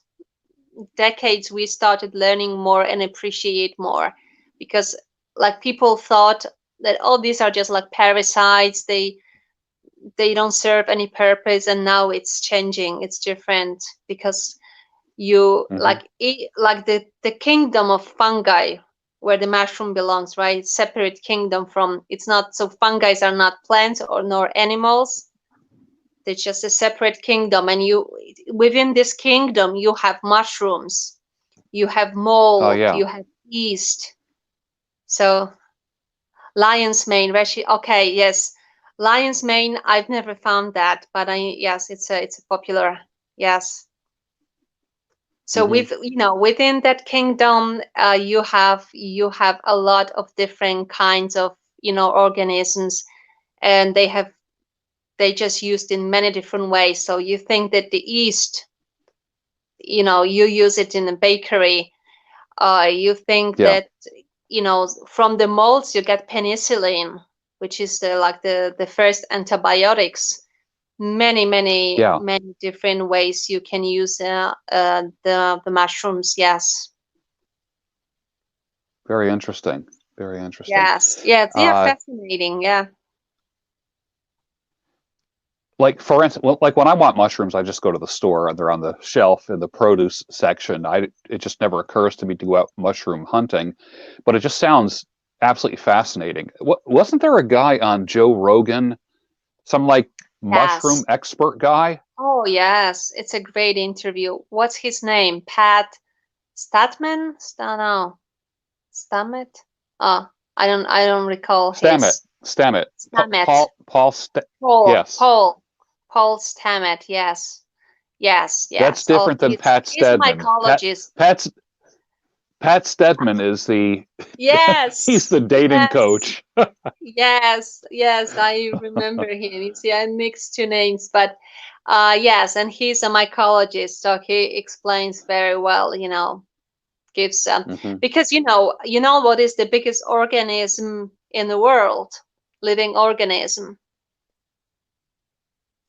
decades we started learning more and appreciate more because like people thought that, oh, these are just like parasites. They don't serve any purpose, and now it's changing. It's different because you Hmm. like the kingdom of fungi where the mushroom belongs, right? Separate kingdom from, it's not, so fungi are not plants or nor animals. They're just a separate kingdom, and you within this kingdom you have mushrooms, you have Oh mold, yeah. you have yeast. So lion's mane, okay, yes, lion's mane, I've never found that, but I yes, it's a popular, yes. So Hmm. within that kingdom, you have a lot of different kinds of organisms, and they just used in many different ways. So you think that the yeast, you use it in a bakery. You think Yeah. that from the molds you get penicillin, which is the first antibiotics. Many, many, Yeah. many different ways you can use the mushrooms. Yes. Very interesting. Very interesting. Yes. Yes. Yeah. Uh, Fascinating. Yeah. like for instance, well, like when I want mushrooms, I just go to the store and they're on the shelf in the produce section. It just never occurs to me to go out mushroom hunting, but it just sounds absolutely fascinating. Wasn't there a guy on Joe Rogan, some like mushroom Yes. expert guy? Oh, yes. It's a great interview. What's his name? Pat Statman? No. Stamet? Oh, I don't recall Stammet, his. Stammet, Stamet. Paul. yes, Paul. Paul Stamet. Yes. Yes. that's Yes. Oh, different than Pat he's a Stedman. mycologist. Pat Stedman is the he's Yes. the dating Yes. coach. Yes, yes, I remember him. You see, I mixed two names, but yes, and he's a mycologist, so he explains very well. Gives Hmm. because you know what is the biggest organism in the world, living organism?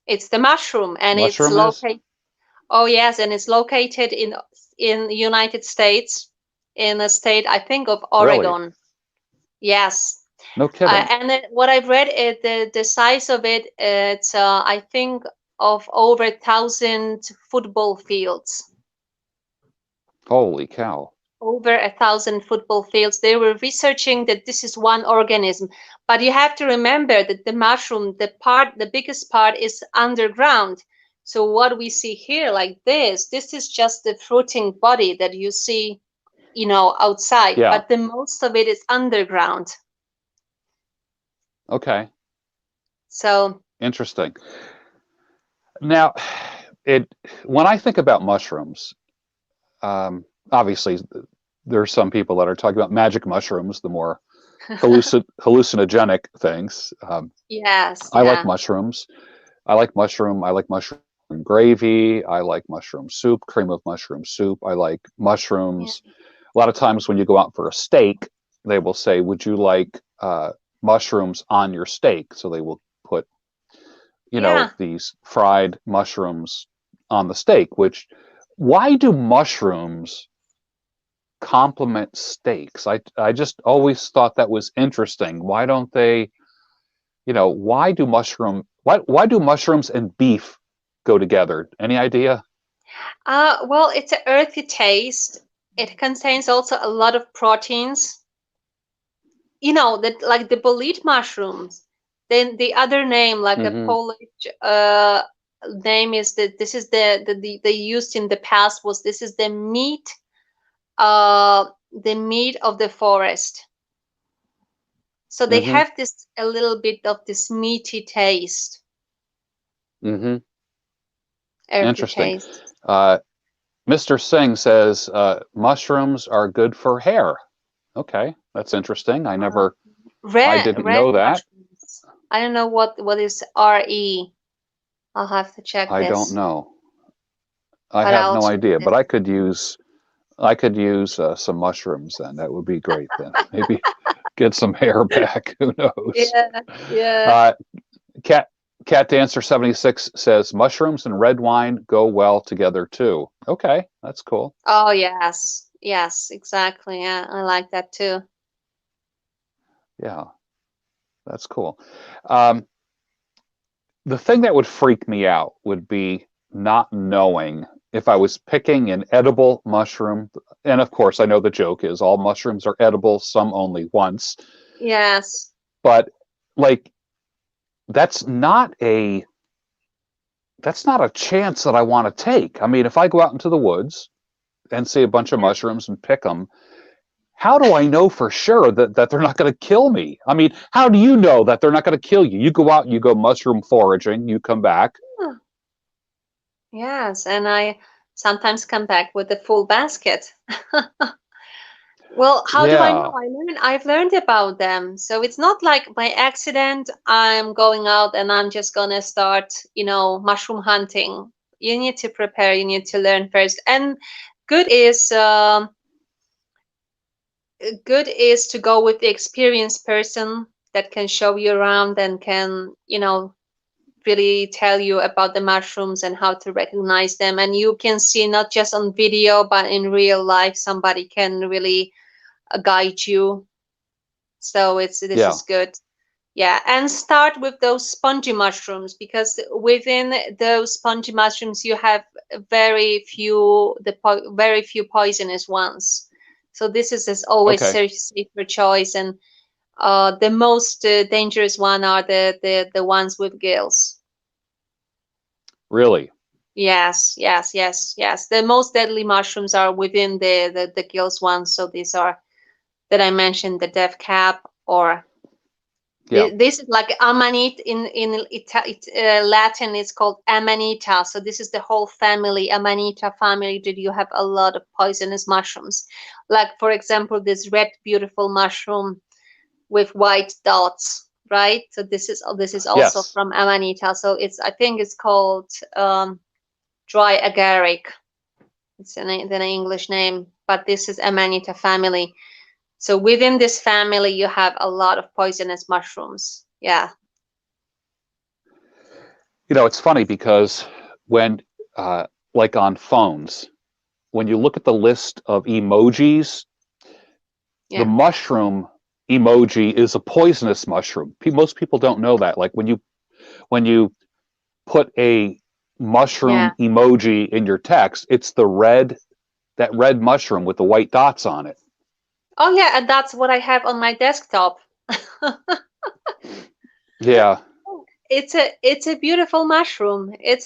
It's the mushroom, and it's Mushroom is located. Oh yes, and it's located in the United States, in a state I think of really Oregon. Yes. no kidding. And then what I've read is the size of it. It's I think of over 1,000 football fields. Holy cow! Over 1,000 football fields. They were researching that this is one organism, but you have to remember that the mushroom, the biggest part, is underground. So what we see here, like this is just the fruiting body that you see outside, Yeah. but the most of it is underground. Okay. So Interesting. Now, it when I think about mushrooms, obviously there's some people that are talking about magic mushrooms, the more hallucinogenic things. yes, I like yeah, mushrooms. I like mushroom. I like mushroom gravy. I like mushroom soup, cream of mushroom soup. I like yeah, mushrooms. A lot of times when you go out for a steak, they will say, "Would you like mushrooms on your steak?" So they will put, yeah. these fried mushrooms on the steak. Which, why do mushrooms complement steaks? I just always thought that was interesting. Why don't they? Why do mushrooms and beef go together? Any idea? Well, it's an earthy taste. It contains also a lot of proteins. That like the bolete mushrooms. Then the other name, like a Mm-hmm. Polish name, is that this is the they used in the past was this is the meat of the forest. So they Mm-hmm. have this a little bit of this meaty taste, Mm-hmm. earthy Interesting. taste. Uh, Mr. Singh says mushrooms are good for hair. Okay, that's interesting. Uh, I red didn't red know that. mushrooms. I don't know what is RE. I'll have to check I don't this, know. I but have I'll no check idea, but this. I could use some mushrooms then. That would be great then. Maybe get some hair back. Who knows? Yeah, yeah. Uh, Cat Cat Dancer 76 says mushrooms and red wine go well together too. Okay, that's cool. Oh yes, yes, exactly. Yeah, I like that too. Yeah, that's cool. Um, the thing that would freak me out would be not knowing if I was picking an edible mushroom. And of course, I know the joke is all mushrooms are edible, some only once. Yes. But like that's not a that's not a chance that I want to take. I mean, if I go out into the woods and see a bunch of Yeah. mushrooms and pick them, how do I know for sure that they're not going to kill me? I mean, how do you know that they're not going to kill you? You go out, you go mushroom foraging, you come back. Huh. Yes, and I sometimes come back with a full basket. Well, how do I know? Yeah. I've learned about them. So it's not like by accident I'm going out and I'm just gonna start, mushroom hunting. You need to prepare, you need to learn first. And good is um good is to go with the experienced person that can show you around and can, really tell you about the mushrooms and how to recognize them. And you can see not just on video, but in real life, somebody can really guide you. So this Yeah. is good. Yeah, and start with those spongy mushrooms because within those spongy mushrooms you have very few poisonous ones. So this is always Okay. safer choice, and the most dangerous one are the ones with gills. Really? Yes, yes, yes, yes. The most deadly mushrooms are within the gills ones. So these are that I mentioned, the death cap, or Yeah. this is like amanita Latin. It's called amanita. So this is the whole family, amanita family. That you have a lot of poisonous mushrooms, like for example, this red beautiful mushroom with white dots, right? So this is also Yes. from amanita. So I think it's called dry agaric. It's an English name, but this is Amanita family. So within this family, you have a lot of poisonous mushrooms. Yeah. It's funny because when, uh, like on phones, when you look at the list of emojis, the Yeah. mushroom emoji is a poisonous mushroom. Most people don't know that. Like when you put a Yeah. mushroom emoji in your text, it's that red mushroom with the white dots on it. Oh yeah, and that's what I have on my desktop. Yeah, It's a beautiful mushroom. It's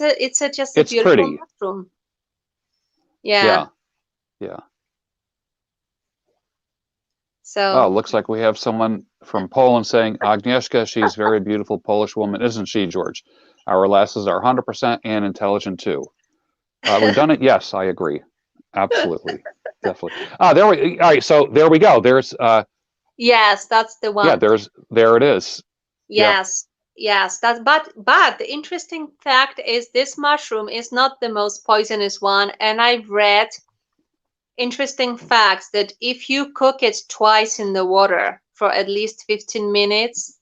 just a it's beautiful pretty. mushroom. Yeah. Yeah, yeah. Oh, So looks like we have someone from Poland saying, Agnieszka, she's a very beautiful Polish woman, isn't she, George? Our lasses are 100% and intelligent too. Redundant? Yes, I agree. Absolutely. Definitely. All right. So there we go. yes, that's the Yeah, one. there it is. Yep. Yes, yes. But the interesting fact is this mushroom is not the most poisonous one, and I've read interesting facts that if you cook it twice in the water for at least 15 minutes,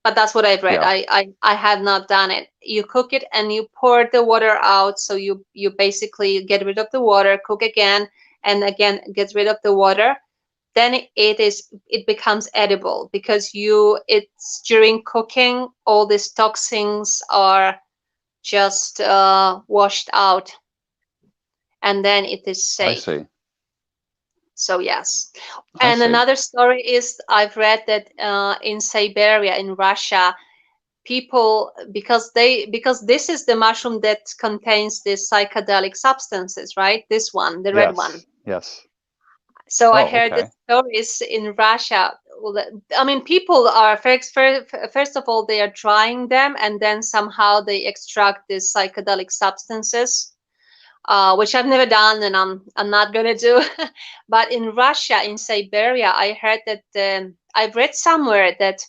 but that's what I've read. Yeah. I have not done it. You cook it and you pour the water out, so you basically get rid of the water, cook again, and again get rid of the water. Then it becomes edible because you it's during cooking all these toxins are just washed out, and then it is I safe. see. So yes. I And see. another story is I've read that in Siberia in Russia, people because this is the mushroom that contains the psychedelic substances, right? This one, the red one. Yes. Yes. So I Oh, heard the okay. stories in Russia. Well, I mean, people are first of all they are trying them, and then somehow they extract these psychedelic substances, which I've never done, and I'm not gonna do. But in Russia, in Siberia, I heard that I've read somewhere that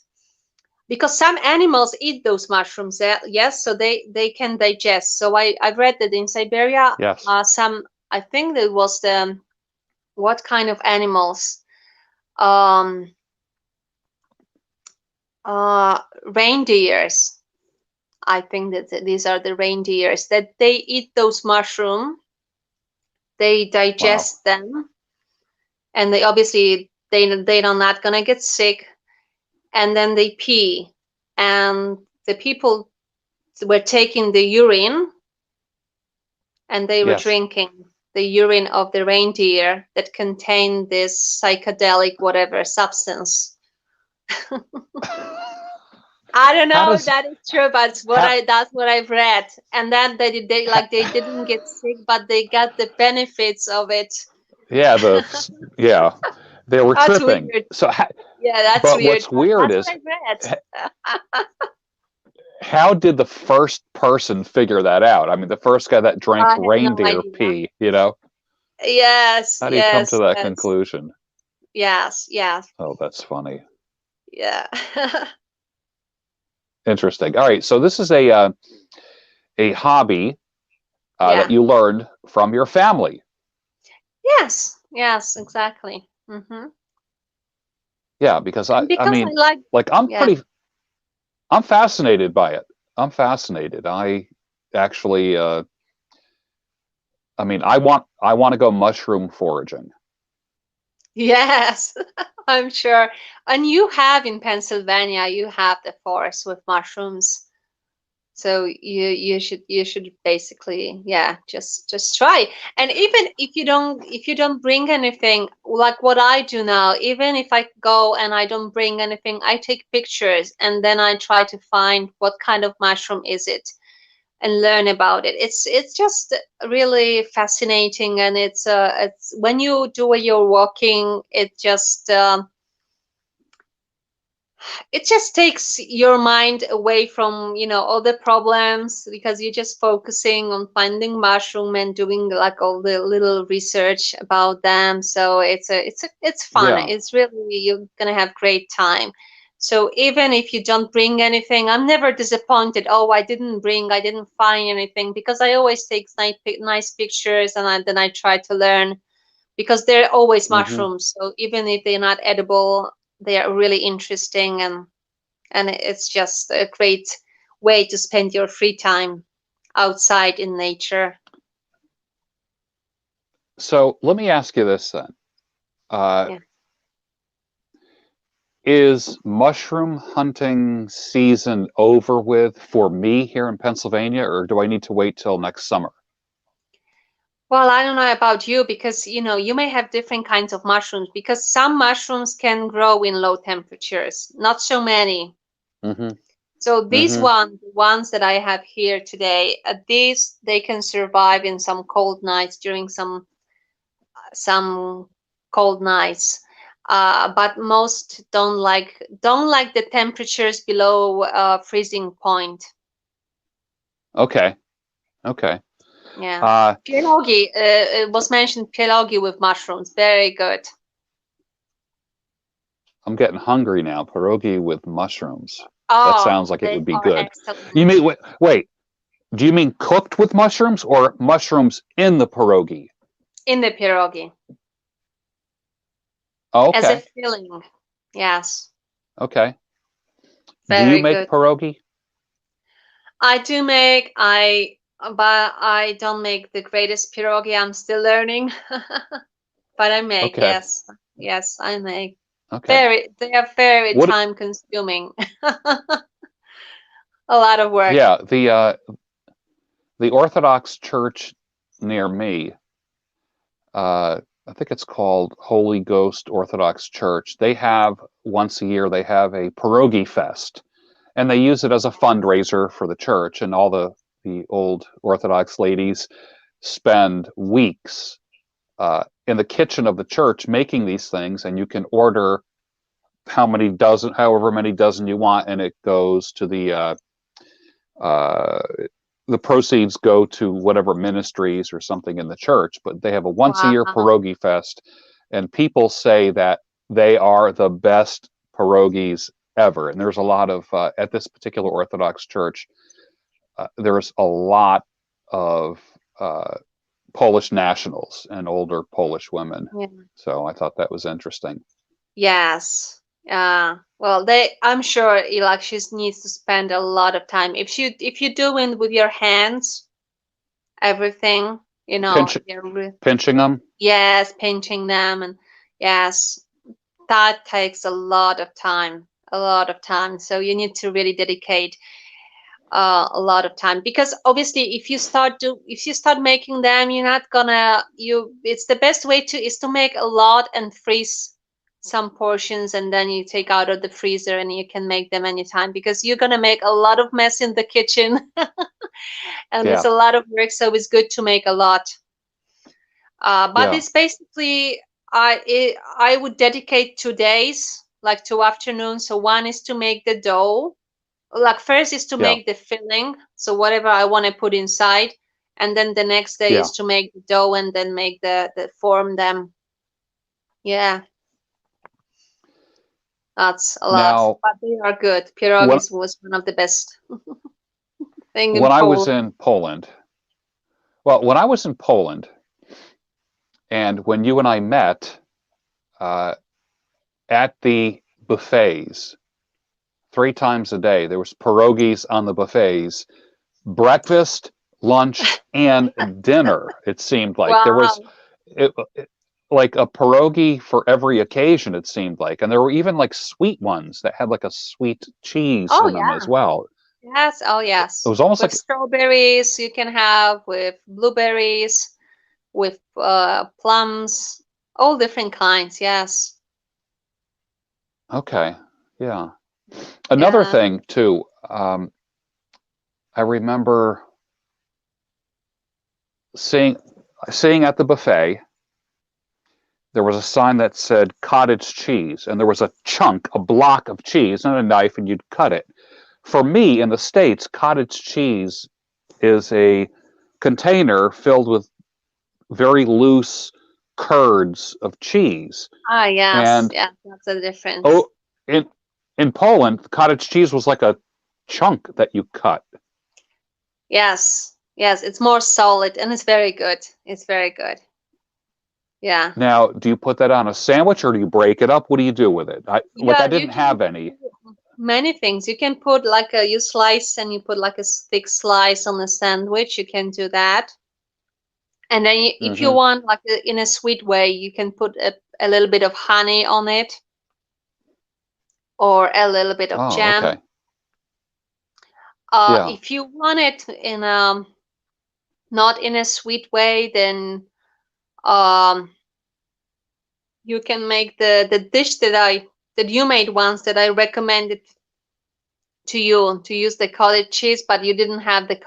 because some animals eat those mushrooms, yes, so they can digest. So I've read that in Siberia, Yes. some I think that was the what kind of animals, um, reindeers. I think that these are the reindeers that they eat those mushrooms. They Wow. digest them, and they obviously they're not gonna get sick, and then they pee, and the people were taking the urine and they were Yes. drinking the urine of the reindeer that contained this psychedelic whatever substance. I don't How know if does that is true, but how that's what I've read. And then they ha, like they didn't get sick, but they got the benefits of it. yeah, yeah, they were That's tripping. weird. So Yeah, that's but weird, what's but weird that's is what I read. how did the first person figure that out? I mean, the first guy that drank I have no reindeer idea. pee, you know? Yes, How do you come to yes, that yes, conclusion? yes, yes, Oh, that's funny. yeah. Interesting. All right, so this is a hobby that Yeah. you learned from your family. Yes, yes, exactly. Yeah, because And I because I mean, like, like yeah, I'm fascinated by it. I'm fascinated. I actually, I mean, I want to go mushroom foraging. yes, I'm sure. And you have in Pennsylvania, you have the forest with mushrooms. So you should basically, yeah, just try. And even if you don't bring anything, like what I do now, even if I go and I don't bring anything, I take pictures and then I try to find what kind of mushroom is it and learn about it. It's just really fascinating, and it's when you do your walking, it just takes your mind away from all the problems because you're just focusing on finding mushroom and doing like all the little research about them. So it's fun. Yeah. It's really you're gonna have great time. So even if you don't bring anything, I'm never disappointed. Oh, I didn't find anything because I always take nice pictures and then I try to learn because they're always Hmm. mushrooms. So even if they're not edible, they are really interesting, and it's just a great way to spend your free time outside in nature. So let me ask you this then. Uh, Yeah. is mushroom hunting season over with for me here in Pennsylvania, or do I need to wait till next summer? Well, I don't know about you because you may have different kinds of mushrooms because some mushrooms can grow in low temperatures, not so many. Hmm. So these Hmm. ones that I have here today, these they can survive in some cold nights during some cold nights. But most don't like the temperatures below freezing point. Okay. Okay. Yeah. Uh, Pierogi, it was mentioned pierogi with mushrooms. Very good. I'm getting hungry now. Pierogi with mushrooms. That Oh, sounds like it they would be are good. You excellent. mean wait? Do you mean cooked with mushrooms or mushrooms in the pierogi? In the pierogi Oh, as a okay. filling. Yes, Okay. Do you very make good. pierogi? I do make but I don't make the greatest pierogi. I'm still learning, but I make. Okay. Yes, yes, I make. Okay. They are very What? time consuming. A lot of work. Yeah. The Orthodox Church near me, I think it's called Holy Ghost Orthodox Church. They have once a year they have a pierogi fest, and they use it as a fundraiser for the church. And all the old Orthodox ladies spend weeks in the kitchen of the church making these things, and you can order however many dozen you want, and it goes to uh, the proceeds go to whatever ministries or something in the church. But they have a once a year Wow. pierogi fest, and people say that they are the best pierogies ever. And there's a lot of at this particular Orthodox church, there's a lot of Polish nationals and older Polish women. Yeah. So I thought that was interesting. Yes. Well, I'm sure Alexis needs to spend a lot of time. If you do it with your hands, everything, Pinch, pinching them. yes, pinching them, and yes, that takes a lot of time, a lot of time. So you need to really dedicate a lot of time, because obviously if you start making them, you're not gonna you it's the best way to is to make a lot and freeze some portions, and then you take out of the freezer and you can make them anytime, because you're gonna make a lot of mess in the kitchen. And it's Yeah. a lot of work, so it's good to make a lot. But Yeah. it's basically I would dedicate 2 days, like 2 afternoons. So one is to make the dough, like first is to Yeah. make the filling, so whatever I want to put inside, and then the next day Yeah. is to make the dough and then make the form them. Yeah, that's a lot, Now, but they are good. when Pierogies was one of the best thing in when I was Poland. in Poland, well, when I was in Poland, and when you and I met uh, at the buffets 3 times a day, there was pierogies on the buffets, breakfast, lunch, and dinner. It seemed like there was Wow. like a pierogi for every occasion. It seemed like, and there were even like sweet ones that had like a sweet cheese Oh in them as yeah. well. Yes. Oh It yes. was almost With like strawberries, you can have with blueberries, with plums, all different kinds. Yes. okay, yeah. Another Yeah. thing too, I remember seeing seeing at the buffet there was a sign that said cottage cheese, and there was a block of cheese, and a knife, and you'd cut it. For me, in the States, cottage cheese is a container filled with very loose curds of cheese. Ah, yes. And Yeah, that's the difference. oh, in Poland, cottage cheese was like a chunk that you cut. Yes. Yes, it's more solid and it's very good. It's very good. Yeah. Now, do you put that on a sandwich or do you break it up? What do you do with it? I Yeah, you didn't can have any. do many things. You can put like you slice and you put like a thick slice on the sandwich. You can do that. And then if you Hmm. want like in a sweet way, you can put a little bit of honey on it or a little bit of Oh, jam. okay. Yeah. If you want it in not in a sweet way, then um you can make the dish that you made once, that I recommended to you, to use the cottage cheese, but you didn't have the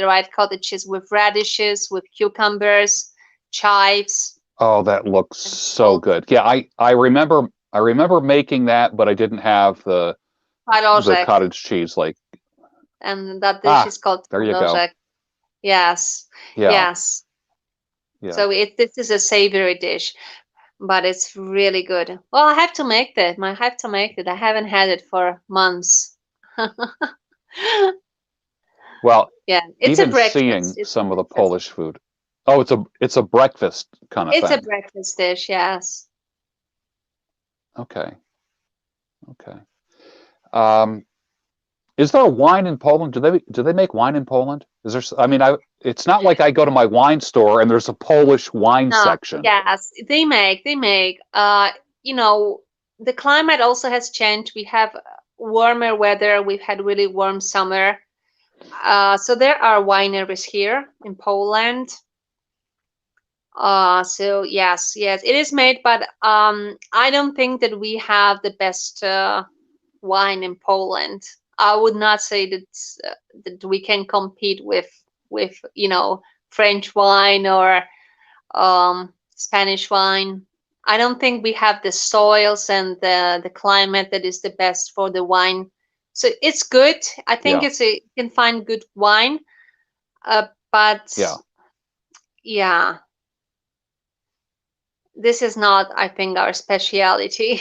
right cottage cheese, with radishes, with cucumbers, chives. Oh, that looks And so good. Yeah, I remember making that, but I didn't have the Pierogi, cottage cheese. Like, and that dish is called there you go. Pierogi. Yes, Yeah, yes. yeah. So this is a savory dish, but it's really good. Well, I have to make that. I have to make it. I haven't had it for months. Well, Yeah, it's a even breakfast. seeing It's a some of the breakfast. Polish food. Oh, it's a breakfast kind of It's a thing. breakfast dish, yes. Okay, okay. Um, is there a wine in Poland? Do they make wine in Poland? Is there? I mean, it's not like I go to my wine store and there's a Polish wine No, section. yes, they make. You know, the climate also has changed. We have warmer weather. We've had really warm summer. So there are wineries here in Poland. So yes, it is made, but I don't think that we have the best wine in Poland. I would not say that we can compete with French wine or Spanish wine. I don't think we have the soils and the climate that is the best for the wine. So it's good. I think Yeah, you can find good wine, but yeah. yeah, this is not, I think, our speciality.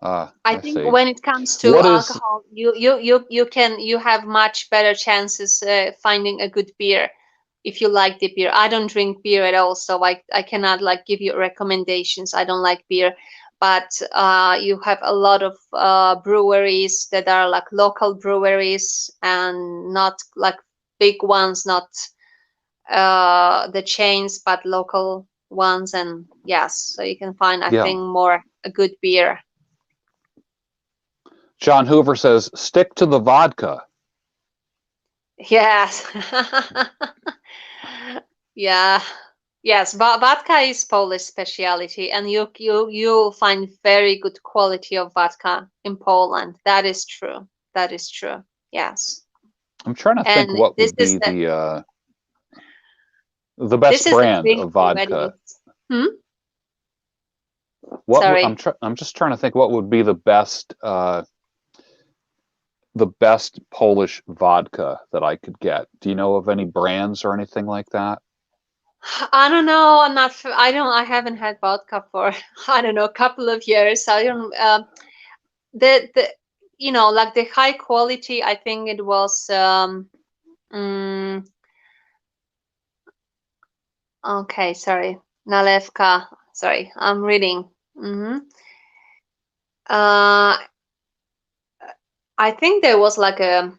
I I think see. when it comes to What is? alcohol, you have much better chances finding a good beer if you like the beer. I don't drink beer at all, so I cannot like give you recommendations. I don't like beer, but you have a lot of breweries that are like local breweries and not like big ones, not the chains, but local ones. And yes, so you can find, I Yeah. think, more a good beer. John Hoover says, stick to the vodka. Yes. Yeah. Yes, vodka is Polish specialty, and you'll find very good quality of vodka in Poland. That is true. That is true. Yes. I'm trying to think And what would be the this best is the brand drink of for weddings. vodka. Hmm? I'm Sorry. I'm just trying to think what would be the best Polish vodka that I could get. Do you know of any brands or anything like that? I don't know. I'm not. I haven't had vodka for I don't know a couple of years. I don't. The like the high quality. I think it was. Mm, okay, sorry. Nalewka. Sorry, I'm reading. Uh, I think there was like there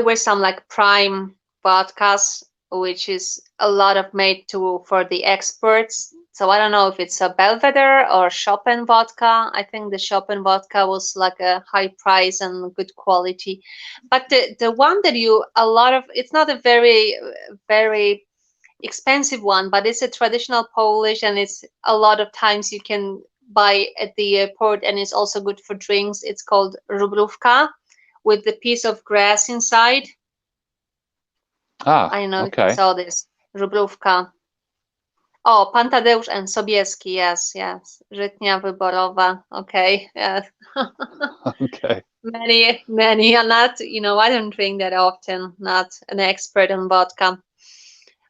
were some like prime vodkas, which is a lot of made to for the experts. So I don't know if it's a Belvedere or Chopin vodka. I think the Chopin vodka was like a high price and good quality. But the one that you a lot of it's not a very expensive one, but it's a traditional Polish, and it's a lot of times you can buy at the airport, and it's also good for drinks. It's called rublówka with the piece of grass inside. I don't know if you Okay. saw this. Rublówka. Oh, Pan Tadeusz and Sobieski. Yes, yes. Żytnia wyborowa. Okay. Yes. Okay. Many. I'm not, I don't drink that often. Not an expert on vodka.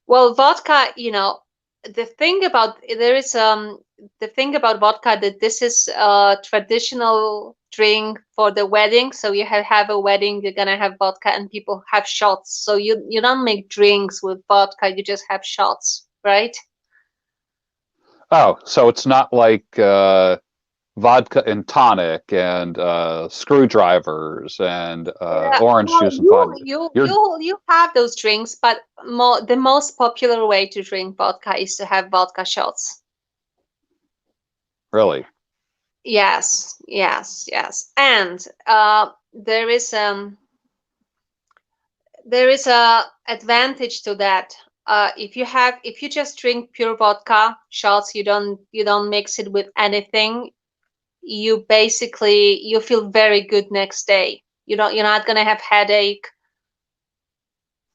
Well, vodka, the thing about there is the thing about vodka that this is a traditional drink for the wedding. So you have a wedding, you're gonna have vodka, and people have shots. So you don't make drinks with vodka, you just have shots, right? Oh, so it's not like vodka and tonic and screwdrivers and Yeah, orange well, juice and vodka. You're you have those drinks, but the most popular way to drink vodka is to have vodka shots. really. Yes, and there is a advantage to that. If you just drink pure vodka shots, you don't mix it with anything. You feel very good next day. You're not gonna have headache.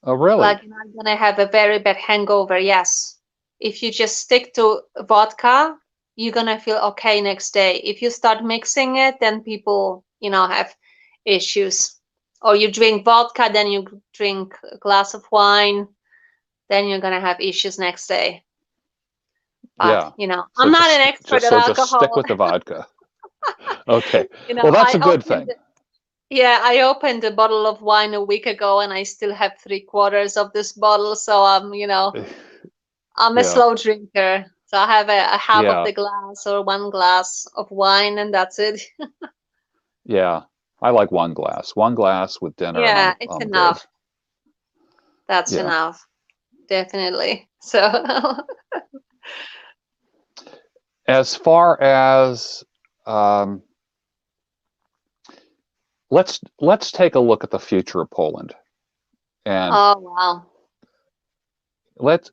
Oh, Like really? you're not gonna have a very bad hangover. Yes. If you just stick to vodka, you're gonna feel okay next day. If you start mixing it, then people, have issues. Or you drink vodka, then you drink a glass of wine, then you're gonna have issues next day. But, Yeah. So I'm not an expert at just stick alcohol. with the vodka. Okay. Well, that's I a good opened, thing. yeah, I opened a bottle of wine a week ago and I still have 3/4 of this bottle. So I'm a Yeah. slow drinker. So I have a half of Yeah. the glass or one glass of wine and that's it. Yeah. I like one glass. One glass with dinner and Yeah, it's I'm good. enough. That's Yeah. enough. Definitely. So, As far as um, let's take a look at the future of Poland. And oh wow. let's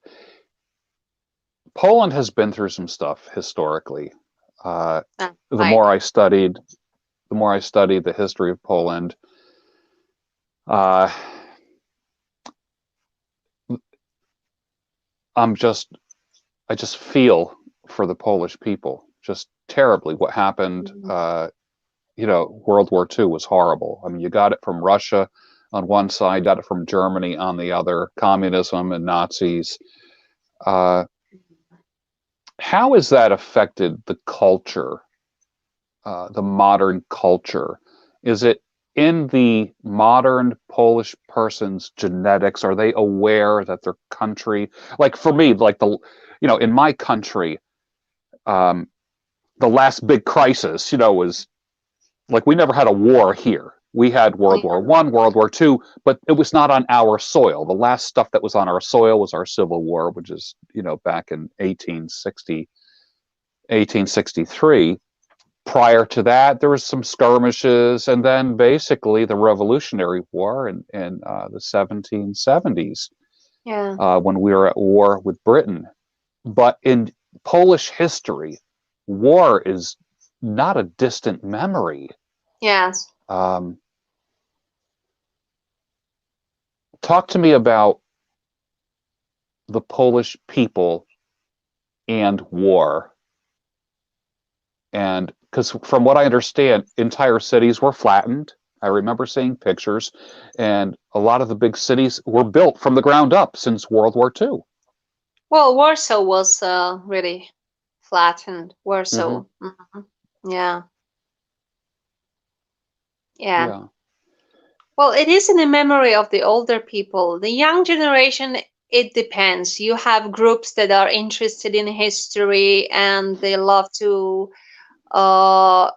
Poland has been through some stuff historically. Uh, That's the right. more I studied, the history of Poland, uh, I'm just I just feel for the Polish people just terribly. What happened? Mhm. World War II was horrible. I mean, you got it from Russia on one side, got it from Germany on the other, communism and Nazis. Uh, how has that affected the culture, the modern culture? Is it in the modern Polish person's genetics? Are they aware that their country, like for me, like in my country, um, the last big crisis, was like we never had a war here. We had World War Yeah. One, World War Two, but it was not on our soil. The last stuff that was on our soil was our Civil War, which is back in 1863. Prior to that, there was some skirmishes, and then basically the Revolutionary War in the 1770s Yeah. when we were at war with Britain. But in Polish history, war is not a distant memory. Yes. Um, Talk to me about the Polish people and war. And because from what I understand, entire cities were flattened. I remember seeing pictures, and a lot of the big cities were built from the ground up since World War II. Well, Warsaw was really flattened. Mm-hmm. Warsaw. Yeah. Yeah. Yeah. Well, it is in the memory of the older people. The young generation, it depends. You have groups that are interested in history and they love to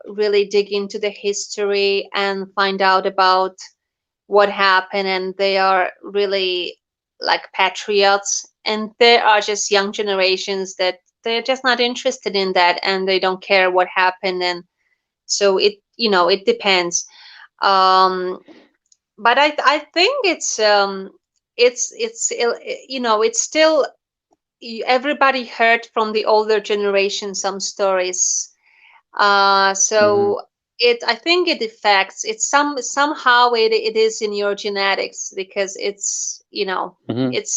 really dig into the history and find out about what happened, and they are really like patriots. And there are just young generations that they're just not interested in that and they don't care what happened. And so it depends. Um, but I think it's still everybody heard from the older generation some stories. Mm-hmm. So I think it affects it somehow it is in your genetics because Mm-hmm. it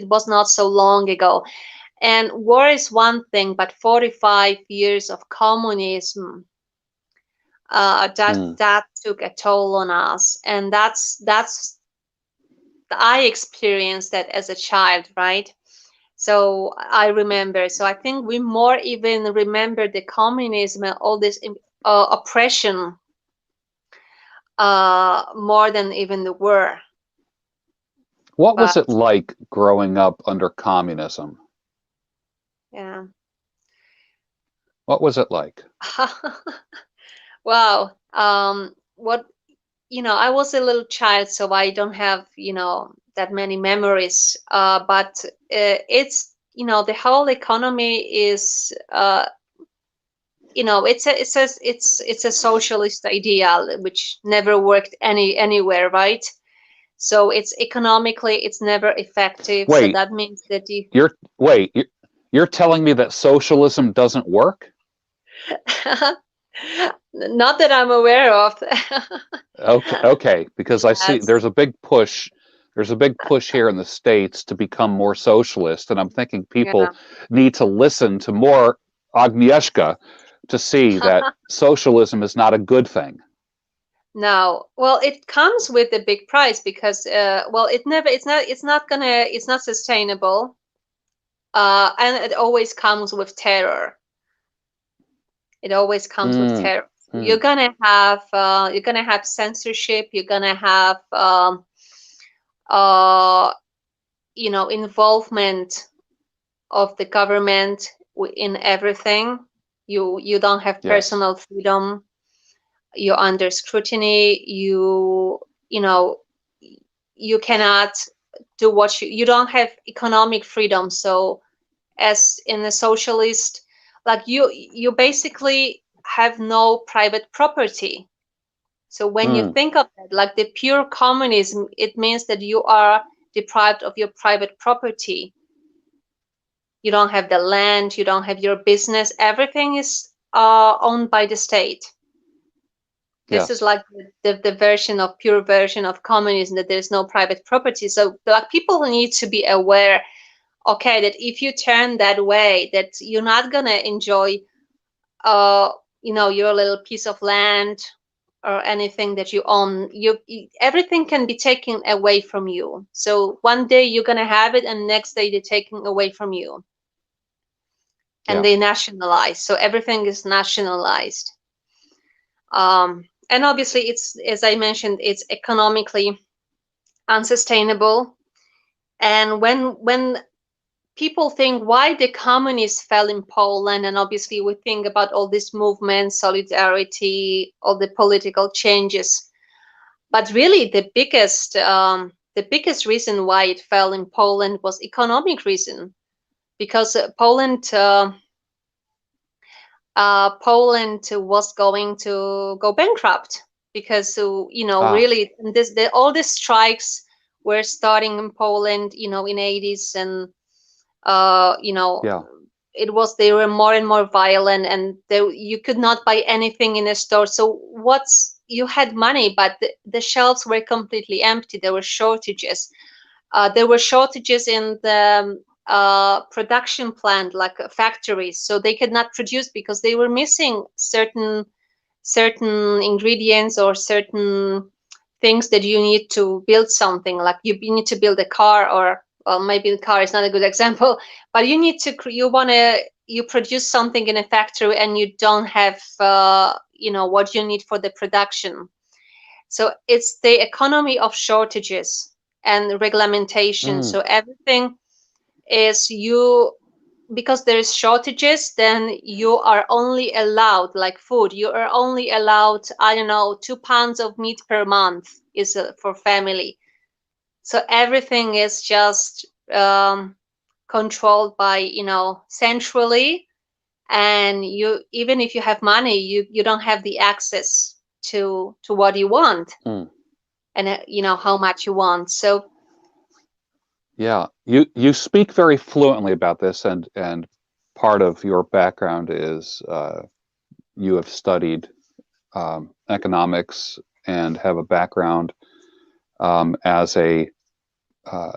was not so long ago. And war is one thing, but 45 years of communism, Mm. that took a toll on us. And that's I experienced that as a child, right? So I remember. So I think we more even remember the communism and all this oppression more than even the war. What was But it like growing up under communism? yeah, What was it like? wow. What I was a little child, so I don't have that many memories. But it's the whole economy is it's a socialist ideal which never worked anywhere, right? So it's economically it's never effective, so Wait, that means that you you're telling me that socialism doesn't work? Not that I'm aware of. Okay, okay, because I see Yes. there's a big push. There's a big push here in the States to become more socialist, and I'm thinking people Yeah. need to listen to more Agnieszka to see that socialism is not a good thing. No, well, it comes with a big price because, well, it's not sustainable, and it always comes with terror. It always comes with Mm, terror. mm, You're gonna have censorship. You're gonna have, uh, involvement of the government in everything. You don't have yes, personal freedom. You're under scrutiny. You know you cannot do what you don't have economic freedom. So as in the socialist, like you basically have no private property. So when you mm, think of it like the pure communism, it means that you are deprived of your private property. You don't have the land, you don't have your business, everything is owned by the state. This is yes, like the version of pure version of communism, that there's no private property. So like people need to be aware, okay, that if you turn that way, that you're not gonna enjoy uh your little piece of land or anything that you own. Everything can be taken away from you. So one day you're gonna have it, and next day they're taking away from you, and yeah, they nationalize. So everything is nationalized. And obviously, it's, as I mentioned, it's economically unsustainable. And when people think why the communists fell in Poland, and obviously we think about all these movements, solidarity, all the political changes. But really, the biggest reason why it fell in Poland was economic reason, because Poland was going to go bankrupt, because ah, really all the strikes were starting in Poland, in 80s, and uh, you know yeah, they were more and more violent, and you could not buy anything in a store. So you had money, but the shelves were completely empty. There were shortages. There were shortages in the production plant, like factories, so they could not produce because they were missing certain ingredients or certain things that you need to build something. Like you need to build a car, or well, maybe the car is not a good example, but you produce something in a factory, and you don't have what you need for the production. So it's the economy of shortages and regulation. mm, So everything is because there's shortages, then you are only allowed, like food, you are only allowed, I don't know, 2 pounds of meat per month is for family. So everything is just controlled by, centrally. And even if you have money, you don't have the access to what you want, mm. and how much you want. So Yeah, you speak very fluently about this, and part of your background is you have studied economics and have a background as a uh,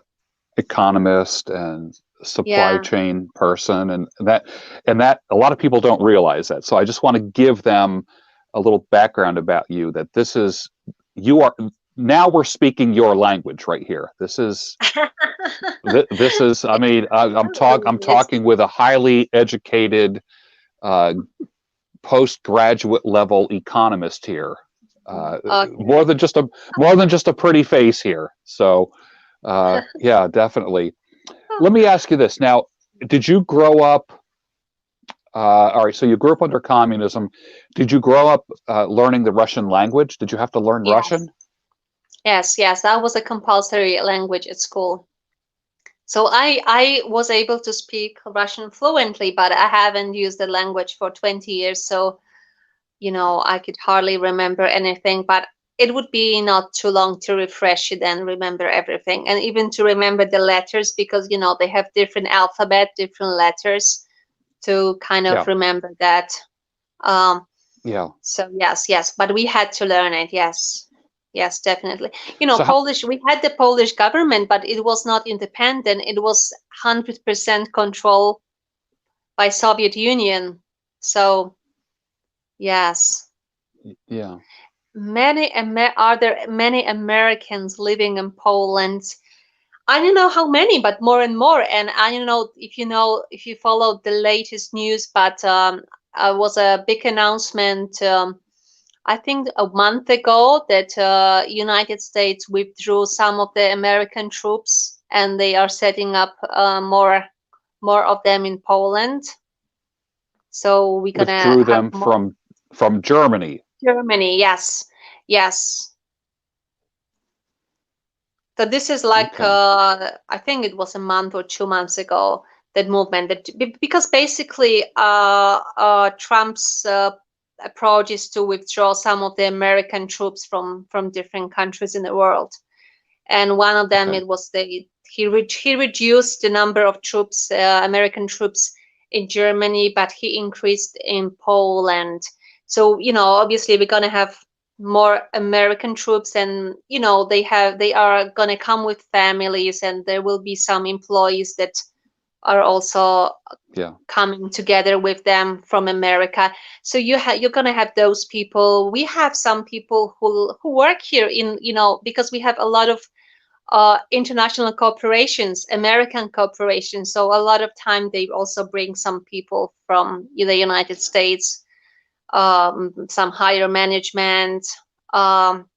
economist and supply yeah. chain person, and that a lot of people don't realize that. So I just want to give them a little background about you. That this is you are now we're speaking your language right here. This is, I mean, I'm It's talking with a highly educated, uh, postgraduate level economist here. okay. More than just a pretty face here. So, yeah, definitely. Let me ask you this now: did you grow up? All right, so you grew up under communism. Did you grow up learning the Russian language? Did you have to learn Yes, Russian? yes, that was a compulsory language at school. So I was able to speak Russian fluently, but I haven't used the language for 20 years. So, I could hardly remember anything, but it would be not too long to refresh it and remember everything. And even to remember the letters, because, they have different alphabet, different letters, to kind of Yeah. remember that. Um, Yeah. So yes, but we had to learn it. Yes, definitely. So how, Polish. We had the Polish government, but it was not independent. It was 100% control by Soviet Union. So yes, yeah. are there many Americans living in Poland? I don't know how many, but more and more. And I don't know if you follow the latest news, but was a big announcement. I think a month ago that United States withdrew some of the American troops, and they are setting up more of them in Poland. So we're gonna Withdrew have them more. from Germany. Germany, yes. So this is like Okay. I think it was a month or 2 months ago, that movement, because basically Trump's approach is to withdraw some of the American troops from different countries in the world, and one of them, Okay. it was he reduced the number of troops, American troops in Germany, but he increased in Poland. So obviously we're gonna have more American troops, and they are gonna come with families, and there will be some employees that are also Yeah. coming together with them from America. So you're gonna have those people. We have some people who work here in because we have a lot of international corporations, American corporations. So a lot of time they also bring some people from the United States, some higher management, um,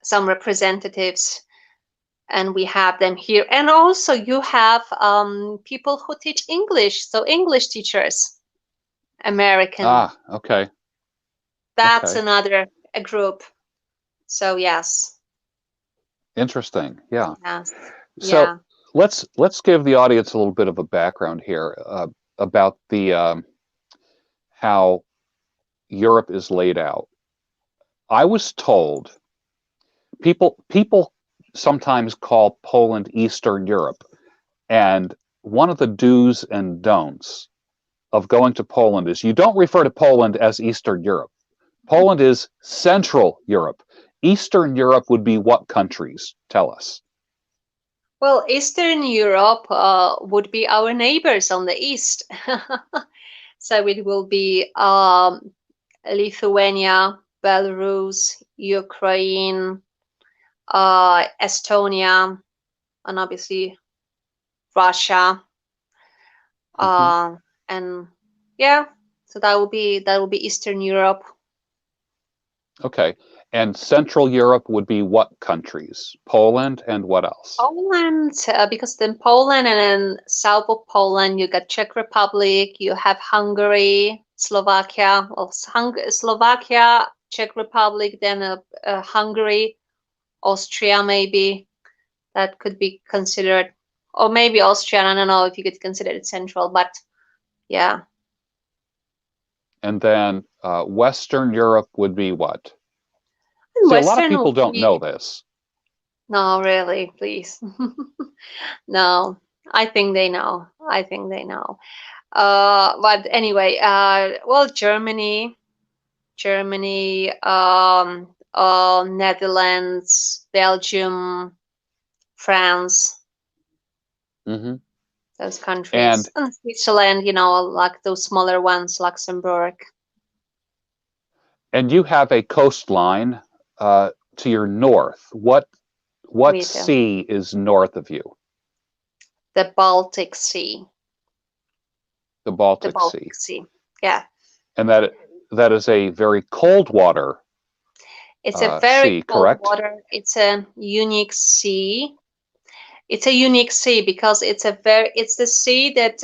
some representatives, and we have them here. And also you have people who teach English, so English teachers, American. Ah, okay. That's Okay. another a group. So yes, Interesting. Yeah. yes, So yeah. let's give the audience a little bit of a background here about the how Europe is laid out. I was told people sometimes call Poland Eastern Europe, and one of the do's and don'ts of going to Poland is you don't refer to Poland as Eastern Europe. Poland is Central Europe. Eastern Europe would be what countries? Tell us. Well, Eastern Europe would be our neighbors on the east. So it will be Lithuania, Belarus, Ukraine, Estonia, and obviously Russia. Hmm. Uh, and yeah, so that will be Eastern Europe. Okay. And Central Europe would be what countries? Poland and what else? Poland, because then Poland, and then south of Poland, you got Czech Republic, you have Hungary, Slovakia, well, Slovakia, Czech Republic, then Hungary, Austria, maybe that could be considered, or maybe Austria. I don't know if you could consider it central, but yeah. And then Western Europe would be what? And See, a lot of Western people will don't know be, this. no, really, please. No, I think they know. I think they know. But anyway, well, Germany, Netherlands, Belgium, France, Hmm. those countries, And and Switzerland, like those smaller ones, Luxembourg. and you have a coastline to your north. What We do. sea is north of you? The Baltic Sea. The The Baltic Baltic Sea. Sea. Yeah. And that is a very cold water It's a very sea, cold correct? water. It's a unique sea. It's a unique sea because it's the sea that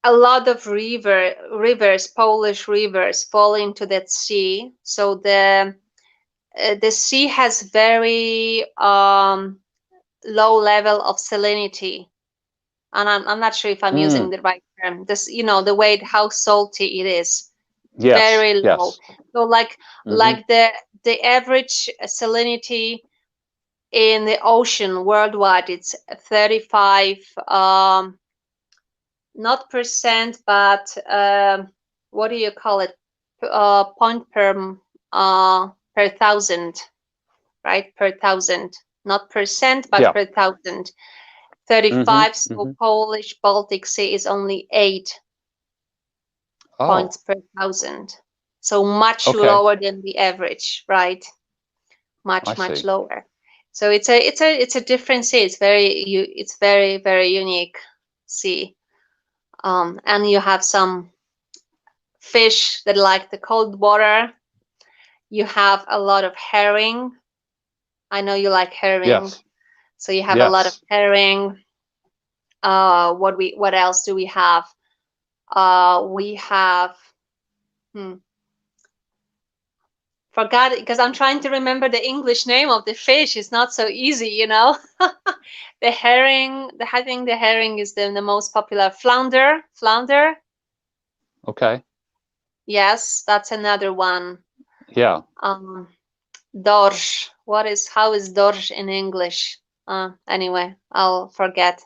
a lot of rivers, Polish rivers, fall into that sea. So the sea has very low level of salinity, and I'm not sure if I'm using Mm, the right term. This, the way how salty it is, yes, very low. yes. So like Hmm. like the average salinity in the ocean worldwide, it's 35 not percent, but what do you call it? Point per thousand, right? Per thousand, not percent, but Yeah. per thousand. Mm-hmm. 35. So Mm-hmm. Polish Baltic Sea is only 8 points Oh, per thousand. So much okay. lower than the average, right? I Much see. lower. So it's a different sea. It's very unique sea. And you have some fish that like the cold water. You have a lot of herring. I know you like herring. Yes. So you have a lot of Yes. herring. What else do we have? We have hmm, forgot it because I'm trying to remember the English name of the fish. It's not so easy, you know. The herring. I think the herring is the most popular. Flounder. Flounder. Okay. Yes, that's another one. Yeah. Um, Dorsch. How is dorsch in English? Anyway, I'll forget.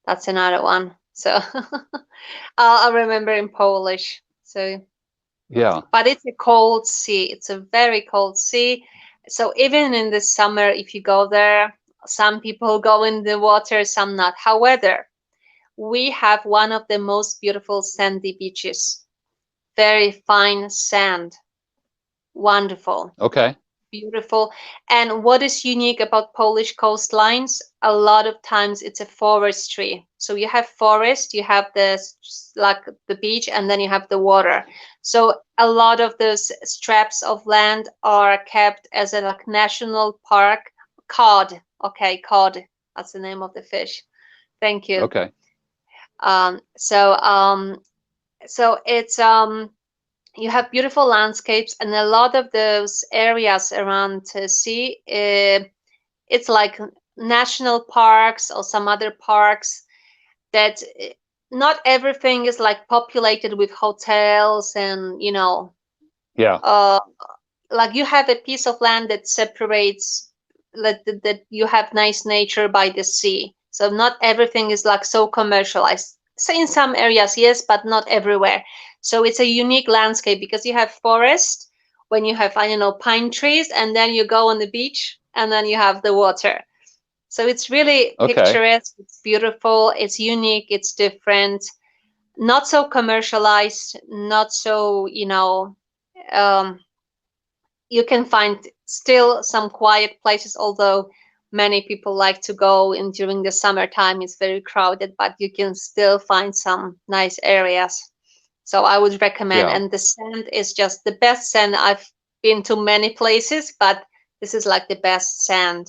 That's another one. So I'll remember in Polish. So, Yeah. but it's a cold sea. It's a very cold sea. So even in the summer, if you go there, some people go in the water, some not. However, we have one of the most beautiful sandy beaches. Very fine sand. Wonderful. Okay. Beautiful. And what is unique about Polish coastlines? A lot of times it's a forestry. So you have forest, you have like the beach, and then you have the water. So a lot of those strips of land are kept as a like national park. Cod. Okay, cod. That's the name of the fish. Thank you. Okay. Um, so um, so it's you have beautiful landscapes and a lot of those areas around the sea. It's like national parks or some other parks that not everything is like populated with hotels and Yeah. uh, like you have a piece of land that separates that you have nice nature by the sea. So not everything is like so commercialized. So in some areas, yes, but not everywhere. So it's a unique landscape because you have forest when you have, I don't know, pine trees, and then you go on the beach and then you have the water. So it's really Okay. picturesque, it's beautiful, it's unique, it's different, not so commercialized, not so, um, you can find still some quiet places, although many people like to go in during the summertime. It's very crowded, but you can still find some nice areas. So I would recommend. Yeah. And the sand is just the best sand. I've been to many places, but this is like the best sand.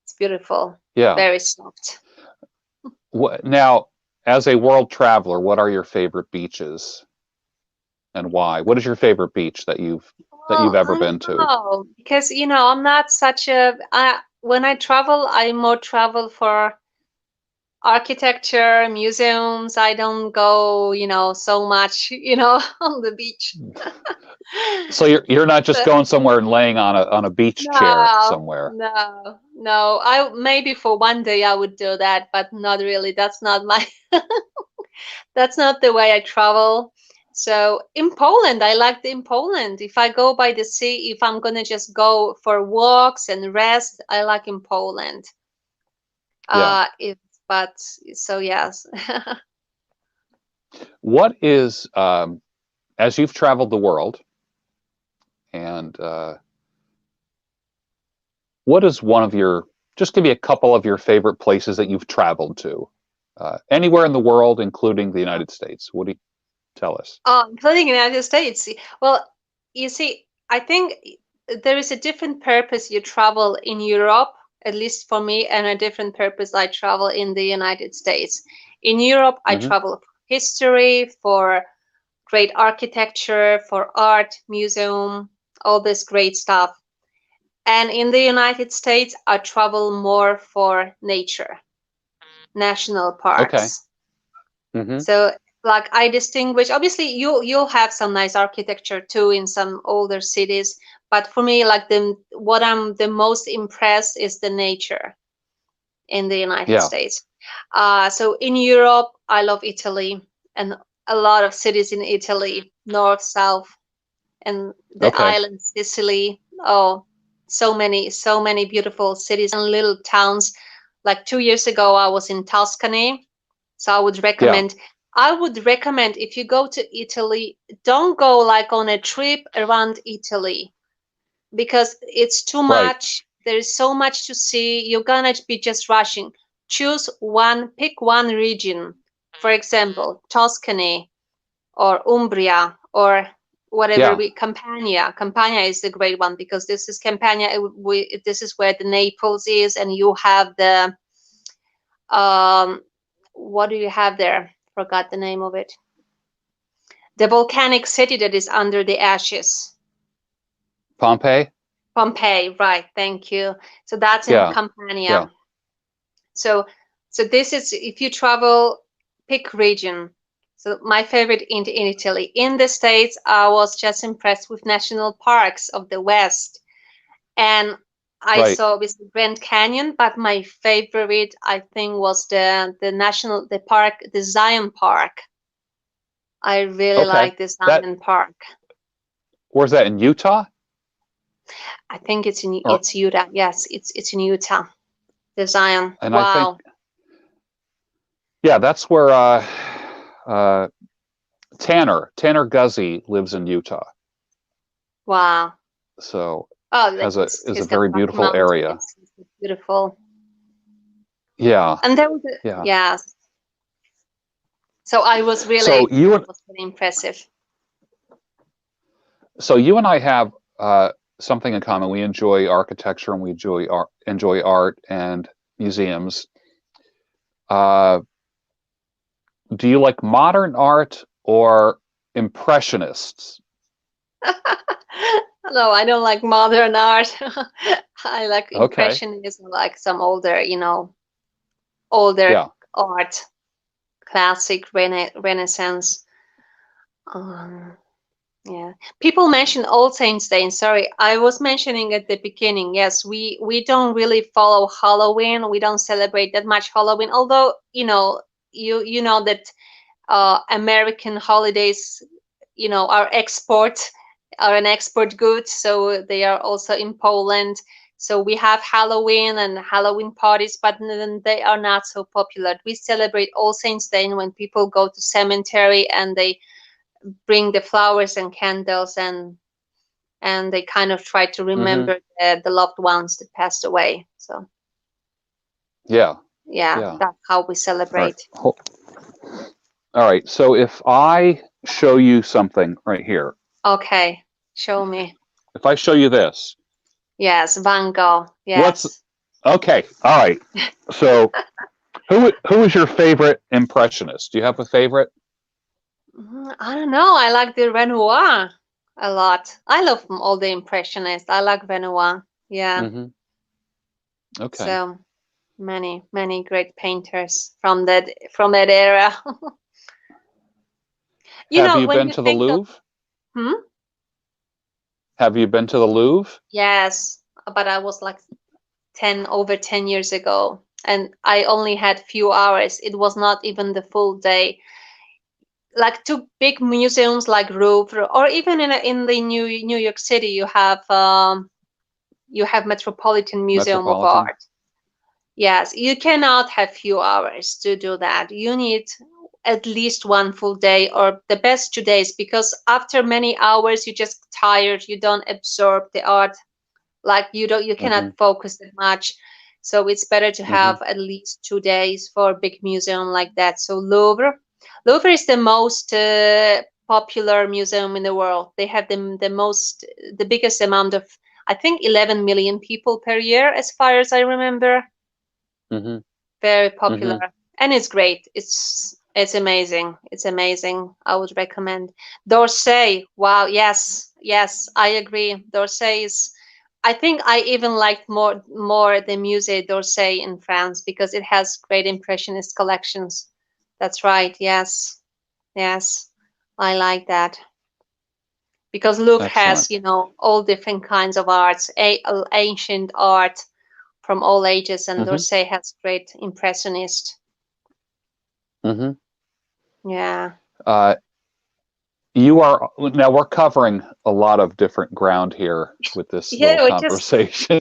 It's beautiful, Yeah. very soft. What now, as a world traveler, what are your favorite beaches and why? What is your favorite beach that you've Well, ever I been don't to? know because I'm not such a. When I travel, I more travel for architecture, museums. I don't go, so much, on the beach. So you're not just So, going somewhere and laying on a beach chair no, somewhere. no, no. I maybe for one day I would do that, but not really. That's not my. That's not the way I travel. So in Poland, I like in Poland. If I go by the sea, if I'm gonna just go for walks and rest, I like in Poland. Yeah. If but so yes. What is as you've traveled the world and what is one of your just give me a couple of your favorite places that you've traveled to? Anywhere in the world, including the United States. What do you tell us? Including United States. Well, you see, I think there is a different purpose you travel in Europe, at least for me, and a different purpose I travel in the United States. In Europe, I Hmm. travel for history, for great architecture, for art, museum, all this great stuff. And in the United States, I travel more for nature, national Okay. parks. Hmm. So like I distinguish, obviously you'll have some nice architecture too in some older cities, but for me like the what I'm the most impressed is the nature. in the United Yeah. States. So in Europe, I love Italy and a lot of cities in Italy, north, south, and the Okay. island, Sicily. Oh, so many beautiful cities and little towns. Like 2 years ago, I was in Tuscany, so Yeah. I would recommend if you go to Italy, don't go like on a trip around Italy because it's too Right. much. There is so much to see. You're gonna be just rushing. Choose one, pick one region. For example, Tuscany or Umbria or whatever Yeah. we Campania. Campania is the great one because this is Campania. This is where the Naples is, and you have the what do you have there? Forgot the name of it. The volcanic city that is under the ashes. Pompeii. Pompeii, right? Thank you. So that's in Yeah. Yeah. Campania. So, so this is if you travel, pick region. So my favorite in Italy. In the States, I was just impressed with national parks of the West, and I Right. saw with Grand Canyon. But my favorite, I think, was the park, the Zion Park. I really Okay. like the That Zion Park. where's that in Utah? I think Or it's Utah. Yes, it's in Utah. The Zion. and I think Wow, yeah, that's where uh, Tanner Guzzi lives in Utah. wow. So Oh, like has a is a he's got very Rocky beautiful Mountains. area. It's beautiful. Yeah. And there was Yeah. yes. So So you it and was really impressive. I have something in common. We enjoy architecture and we enjoy art and museums. Uh, do you like modern art or impressionists? No, I don't like modern art. I like Okay. impressionism, like some older, older Yeah. art, classic Renaissance. Um, yeah. People mention All Saints Day. Sorry, I was mentioning at the beginning. Yes, we don't really follow Halloween. We don't celebrate that much Halloween. Although, you know that American holidays, are an export good, so they are also in Poland. So we have Halloween and Halloween parties, but then they are not so popular. We celebrate All Saints Day when people go to cemetery and they bring the flowers and candles and they kind of try to Hmm. remember the loved ones that passed away. So Yeah. yeah, Yeah. that's how we All right. celebrate. All right. So if I show you something right here, Okay, show me. if I show you this, Yes, Van Gogh. what's Yes. okay? All right. So who is your favorite impressionist? Do you have a favorite? I don't know. I like the Renoir a lot. I love all the Impressionists. I like Renoir. Yeah. Hmm. Okay. So many great painters from that era. Have you When been you to the think of Louvre? hmm? Have you been to the Louvre? Yes, but I was like 10 years ago, and I only had few hours. It was not even the full day. Like two big museums like Louvre, or even in the New York City, you have Metropolitan Museum of Metropolitan? Art. Yes, you cannot have few hours to do that. You need at least one full day or the best 2 days because after many hours you're just tired. You don't absorb the art like you Hmm. cannot focus that much. So it's better to Hmm. have at least 2 days for a big museum like that. So Louvre is the most popular museum in the world. They have the biggest amount of, I think, 11 million people per year, as far as I remember. Hmm. Very popular, Hmm. and it's great. It's amazing. It's amazing. I would recommend D'Orsay. Wow, yes, I agree. D'Orsay is. I think I even liked more the Musée d'Orsay in France because it has great impressionist collections. That's right. Yes, yes, I like that because Louvre Excellent. has all different kinds of arts, ancient art from all ages, and Mm-hmm. D'Orsay has great impressionist. Mm-hmm. Yeah. Uh, you are now. We're covering a lot of different ground here with this little Yeah, conversation.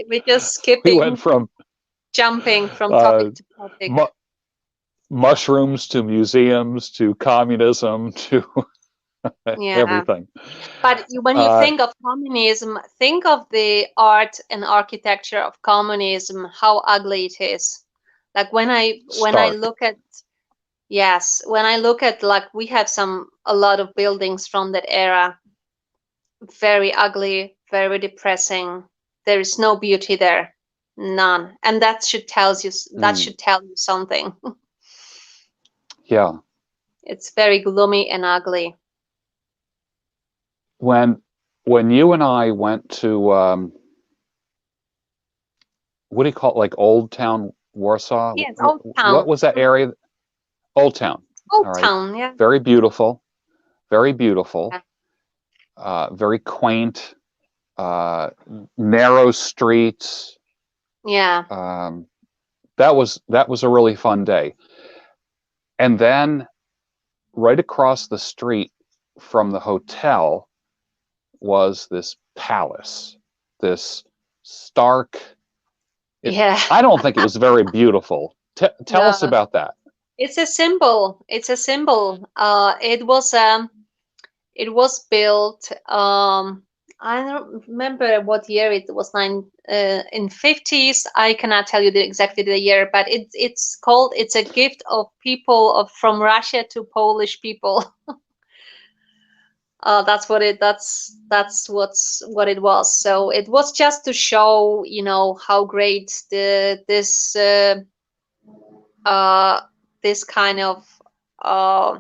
we're just We went skipping, from jumping from uh, topic to topic. mu- mushrooms to museums to communism to Yeah. everything. But when you Uh, think of communism, think of the art and architecture of communism, how ugly it is. Like when I Stark. look at, yes, when I look at, like, we have a lot of buildings from that era, very ugly, very depressing. There is no beauty there. None. And that Mm, should tell you something. yeah. It's very gloomy and ugly. When when you and I went to what do you call it, like Old Town Warsaw? Yes, Old What Town. was that area? Old Town. All Old right. Town, yeah. Very beautiful. Very beautiful. Yeah. Very quaint. Uh, Narrow streets. Yeah. Um, that was a really fun day. And then right across the street from the hotel was this palace, this stark. Yeah. I don't think it was very beautiful. Tell us No. about that. It's a symbol. It's a symbol. It was built. I don't remember what year it was. In 50s. I cannot tell you exactly the year, but it's called. It's a gift of people from Russia to Polish people. That's what it was. So it was just to show, how great uh this kind of uh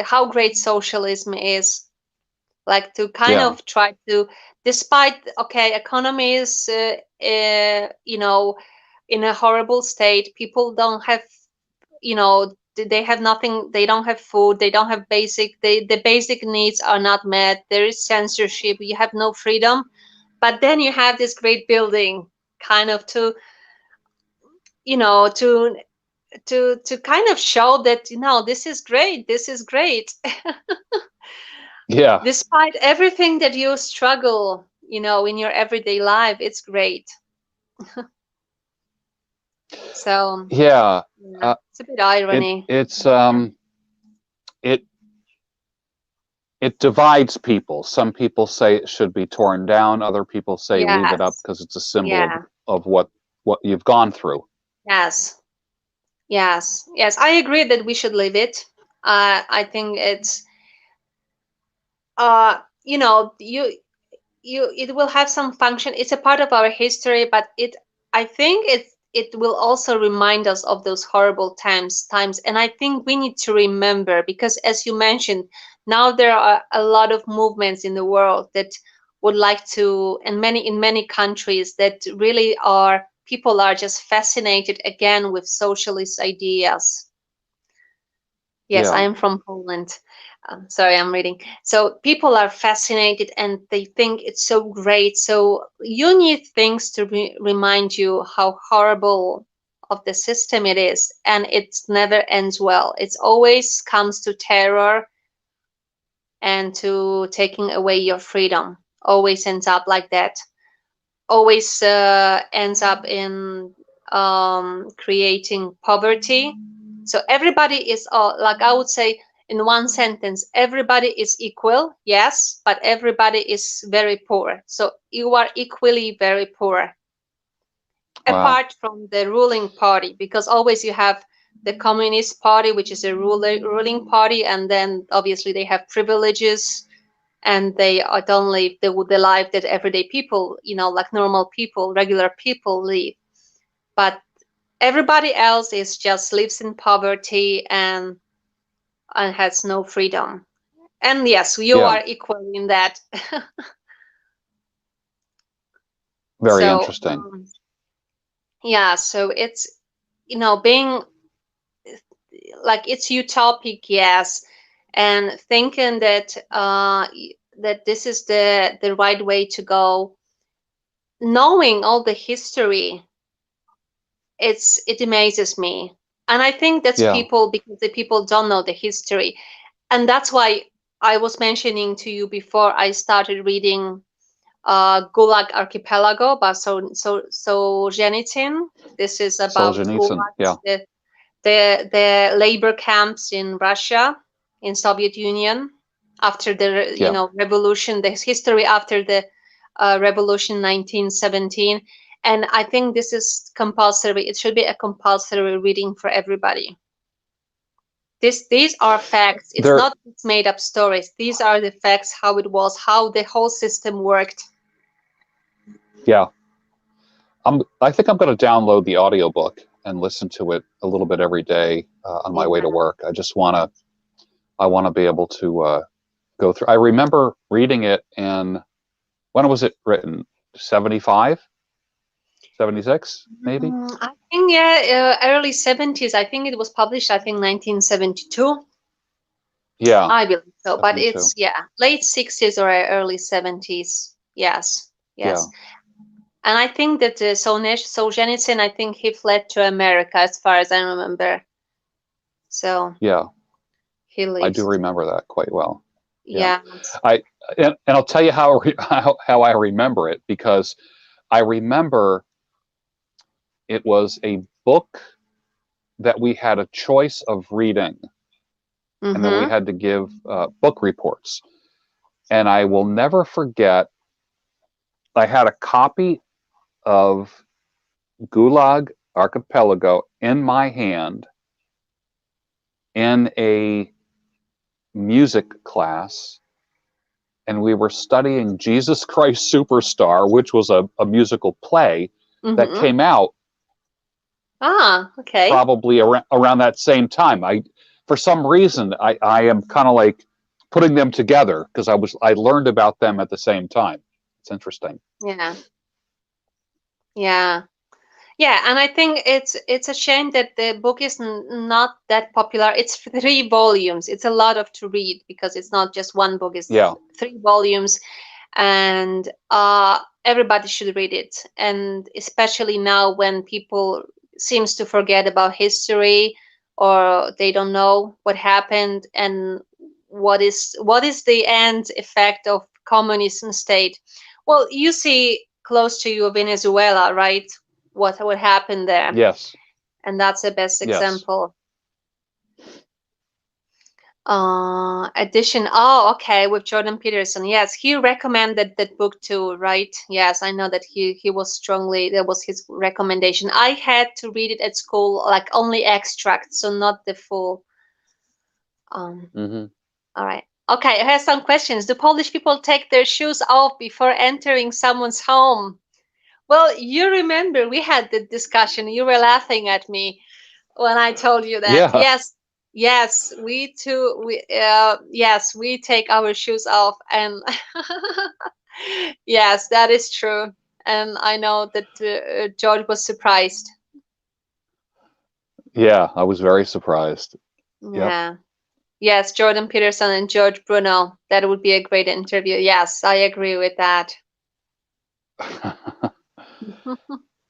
how great socialism is, like, to kind Yeah. of try to, despite, okay, economy is in a horrible state. People don't have, they have nothing, they don't have food, they don't have the basic needs are not met, there is censorship, you have no freedom, but then you have this great building, kind of, to you know to kind of show that, this is great, this is great. Yeah. Despite everything that you struggle, in your everyday life, it's great. So, Yeah. yeah, Uh, it's a bit irony. it's it it divides people. Some people say it should be torn down. Other people say leave it up Yes. because it's a symbol Yeah. of what you've gone through. Yes. Yes. Yes. I agree that we should leave it. I think it's it will have some function. It's a part of our history, but I think it will also remind us of those horrible times, and I think we need to remember, because, as you mentioned, now there are a lot of movements in the world that would like to, and in many countries, that really are people are just fascinated again with socialist ideas. Yes, I Yeah. am from Poland. Sorry, I'm reading. So people are fascinated and they think it's so great. So you need things to remind you how horrible of the system it is, and it never ends well. It always comes to terror and to taking away your freedom. Always ends up like that. Always ends up in creating poverty. So everybody is, like, I would say, in one sentence, everybody is equal, yes, but everybody is very poor. So you are equally very poor, Wow. apart from the ruling party, because always you have the Communist Party, which is a ruling party, and then obviously they have privileges, and they don't live the life that everyday people, like normal people, regular people live. But everybody else is just lives in poverty and has no freedom. And yes, you Yeah. are equal in that. Very So, interesting. yeah, so it's, being like, it's utopic, yes, and thinking that this is the right way to go. knowing all the history, it amazes me. And I think that's Yeah. people, because the people don't know the history. And that's why I was mentioning to you before I started reading Gulag Archipelago by Solzhenitsyn. This is about Solzhenitsyn. gulags, Yeah. the labor camps in Russia, in Soviet Union, after the Yeah. revolution, the history after the revolution 1917. And I think this is compulsory. It should be a compulsory reading for everybody. These are facts. It's There. not made up stories. These are the facts, how it was, how the whole system worked. Yeah. I think I'm going to download the audiobook and listen to it a little bit every day on my way Yeah. to work. I want to be able to go through. I remember reading it in, when was it written? 75, 76, maybe? I think, yeah, early 70s. I think it was published, I think 1972. Yeah, I believe so. But 72. it's, yeah, late 60s or early 70s. Yes. Yeah, Yes. And I think that Solzhenitsyn, I think he fled to America as far as I remember. So yeah. he I do lives. remember that quite well. Yeah. Yes. I and I'll tell you how I remember it, because I remember it was a book that we had a choice of reading, and then we Mm-hmm. had to give book reports. And I will never forget, I had a copy of Gulag Archipelago in my hand in a music class, and we were studying Jesus Christ Superstar, which was a musical play that Mm-hmm. came out Ah, okay. probably around that same time. For some reason, I am kind of like putting them together because I learned about them at the same time. It's interesting. Yeah. Yeah. Yeah, and I think it's a shame that the book is not that popular. It's 3 volumes. It's a lot of to read because it's not just one book. It's Yeah, 3 volumes, and everybody should read it. And especially now when people seems to forget about history, or they don't know what happened and what is the end effect of communism state. Well, you see close to you Venezuela, right? What happened there, yes, and that's the best yes. example. Addition. Oh, okay, with Jordan Peterson. Yes, he recommended that book too, right? Yes, I know that he was strongly, that was his recommendation. I had to read it at school, like only extracts, so not the full. um Hmm. all right. Okay, I have some questions. Do Polish people take their shoes off before entering someone's home? Well, you remember we had the discussion. You were laughing at me when I told you that. Yeah, Yes, yes, we too. Yes, we take our shoes off, and yes, that is true. And I know that George was surprised. yeah. I was very surprised. Yep. Yeah. Yes, Jordan Peterson and George Bruno. That would be a great interview. Yes, I agree with that.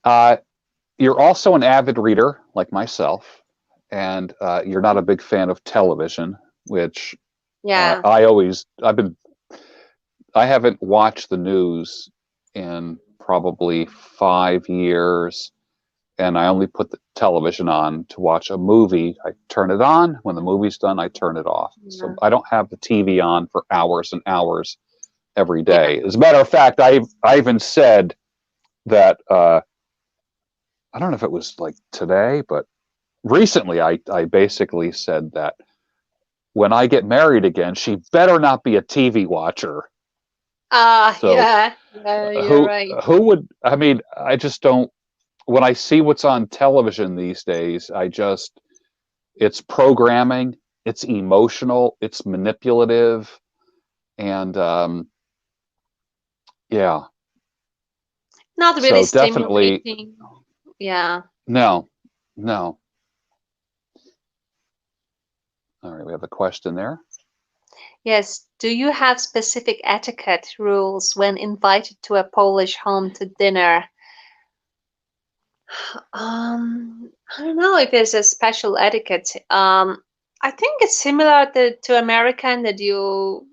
uh, you're also an avid reader like myself, and you're not a big fan of television, which Yeah. I haven't watched the news in probably 5 years, and I only put the television on to watch a movie. I turn it on. When the movie's done, I turn it off. So Yeah. I don't have the TV on for hours and hours every Yeah. day. As a matter of fact, I even said that I don't know if it was like today, but recently I basically said that when I get married again, she better not be a TV watcher. So Yeah. Yeah, you're who right. who would, I mean, I just don't, when I see what's on television these days, it's programming, it's emotional, it's manipulative, and yeah. Not really So definitely stimulating. Yeah. no, no. All right, we have a question there. Yes. Do you have specific etiquette rules when invited to a Polish home to dinner? I don't know if there's a special etiquette. I think it's similar to American that you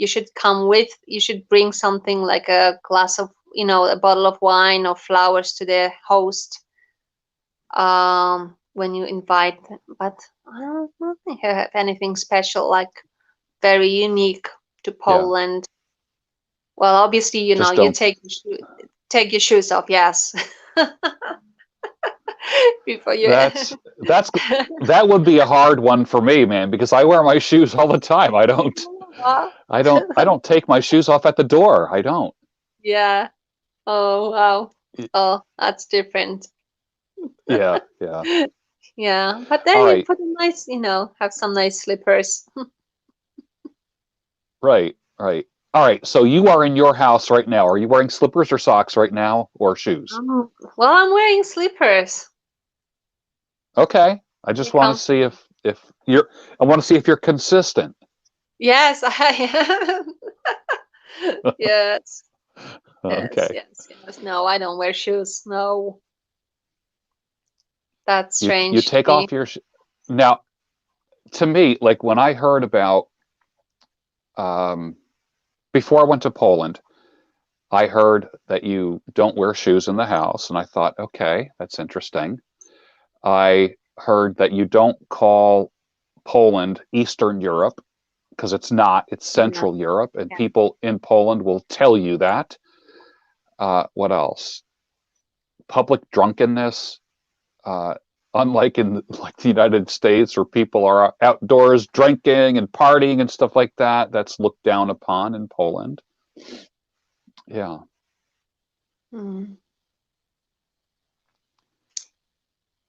should come with, you should bring something like a glass of, a bottle of wine or flowers to the host when you invite them. But I don't think I have anything special, like very unique to Yeah, Poland. Well, obviously, just you don't. take your shoes off, yes, before you. That's that would be a hard one for me, man, because I wear my shoes all the time. I don't take my shoes off at the door. I don't. Yeah. Oh, wow. Oh, that's different. Yeah, yeah. Yeah, but then All you right. put a nice, have some nice slippers. Right, right. All right. So you are in your house right now. Are you wearing slippers or socks right now or shoes? Um, well, I'm wearing slippers. Okay. I Pretty just want to see comfortable. if you're I want to see if you're consistent. Yes, I am. Yes, yes, Okay. yes, yes. No, I don't wear shoes. No, that's You strange to take me. off your now to me, like when I heard about um before I went to Poland, I heard that you don't wear shoes in the house, and I thought, okay, that's interesting. I heard that you don't call Poland Eastern Europe because it's not, it's Yeah, Central Europe, and yeah. people in Poland will tell you that. What else? Public drunkenness, uh, unlike in like the United States where people are outdoors drinking and partying and stuff like that, that's looked down upon in Poland. Yeah. Mm.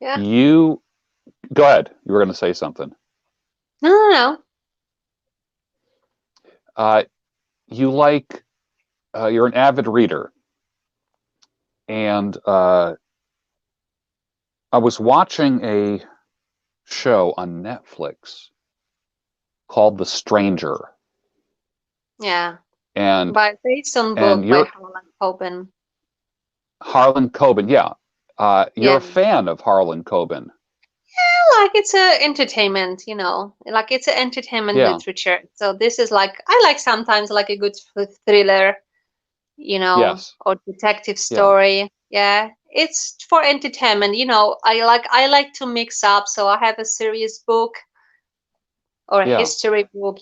Yeah. You go ahead. You were going to say something. No, no, no. Uh, you like, you're an avid reader. And I was watching a show on Netflix called The Stranger. Yeah. And By based on and book by you're Harlan Coben. Harlan Coben. Yeah. You're Yeah. a fan of Harlan Coben. Like it's a entertainment, like it's a entertainment Yeah. literature. So this is like I like sometimes like a good thriller, Yes. or detective Yeah. story. Yeah, it's for entertainment. I like to mix up. So I have a serious book or a Yeah. history book,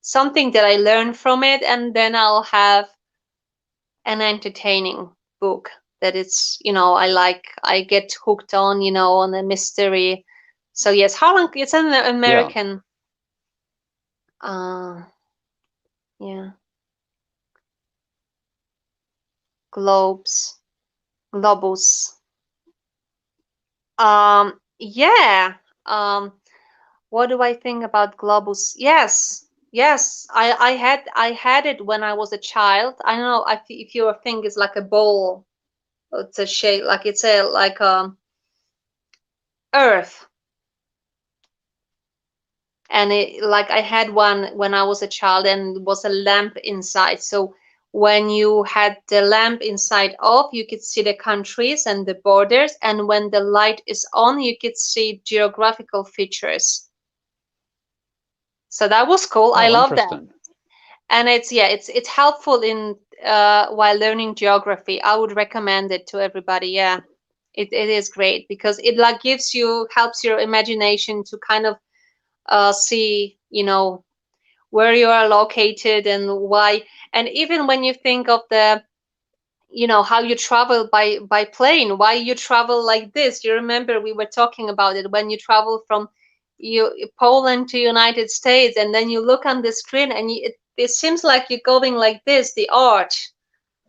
something that I learn from it, and then I'll have an entertaining book that I get hooked on, on the mystery. So yes, how long it's an Yeah. American uh yeah, globes, globus. Yeah. Um what do I think about globus? Yes. Yes, I had it when I was a child. I don't know if your thing is like a bowl. It's a shape like it's a like earth, and it like I had one when I was a child, and it was a lamp inside. So when you had the lamp inside off, you could see the countries and the borders, and when the light is on, you could see geographical features. So that was cool. I Oh, love that. interesting. And it's helpful in while learning geography. I would recommend it to everybody. Yeah. It is great because it like helps your imagination to kind of see, where you are located and why. And even when you think of the, how you travel by plane, why you travel like this. You remember we were talking about it when you travel from Poland to United States, and then you look on the screen and it seems like you're going like this, the arch.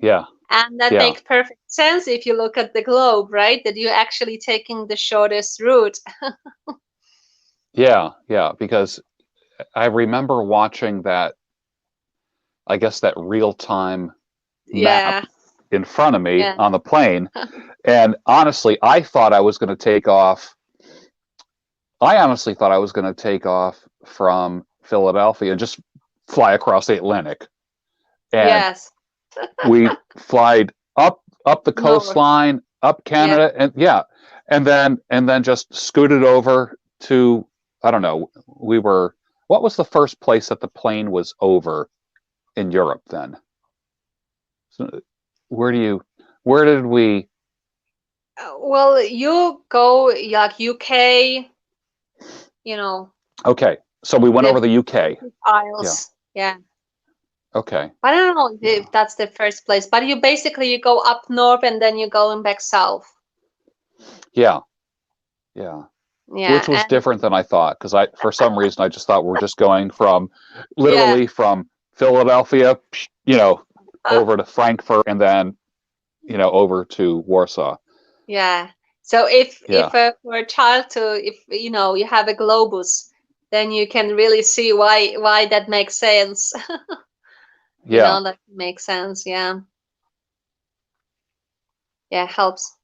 Yeah. And that Yeah. makes perfect sense if you look at the globe, right? That you're actually taking the shortest route. Yeah. Yeah. Because I remember watching that, I guess that real time map Yeah, in front of me yeah. on the plane. And honestly, I thought I was going to take off. I honestly thought I was going to take off from Philadelphia, just fly across the Atlantic, and Yes. we fly up the North. coastline, up Yeah. Canada, and yeah, and then just scooted over to, I don't know. What was the first place that the plane was over in Europe then? So where did we? Well, you go like UK, you know, Okay, so we went the over the UK. British Yeah. Isles. Yeah. Okay. I don't know Yeah. if that's the first place, but you go up north and then you're going back south. Yeah. Yeah. Yeah. Which was And different than I thought, because for some reason I just thought we're just going from yeah. literally from Philadelphia, over to Frankfurt, and then over to Warsaw. Yeah. So if Yeah. for a child to if you have a globus, then you can really see why that makes sense. Yeah. That makes sense. Yeah. Yeah, helps.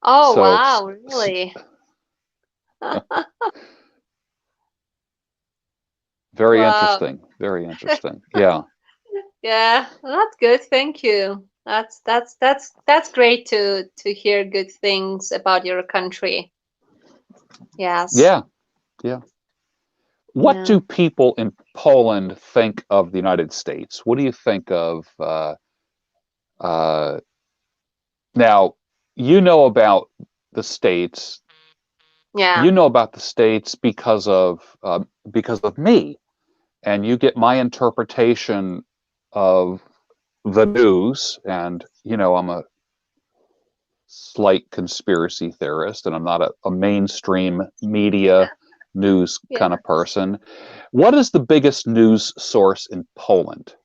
Oh, So wow, really? very Wow. interesting. Very interesting. Yeah. Yeah, well, that's good. Thank you. That's great to hear good things about your country. Yes. Yeah. Yeah. What Yeah. do people in Poland think of the United States? What do you think of uh, now? You know about the states. Yeah. You know about the states because of me, and you get my interpretation of the news. And I'm a slight conspiracy theorist, and I'm not a mainstream media news Yeah. kind of person. What is the biggest news source in Poland?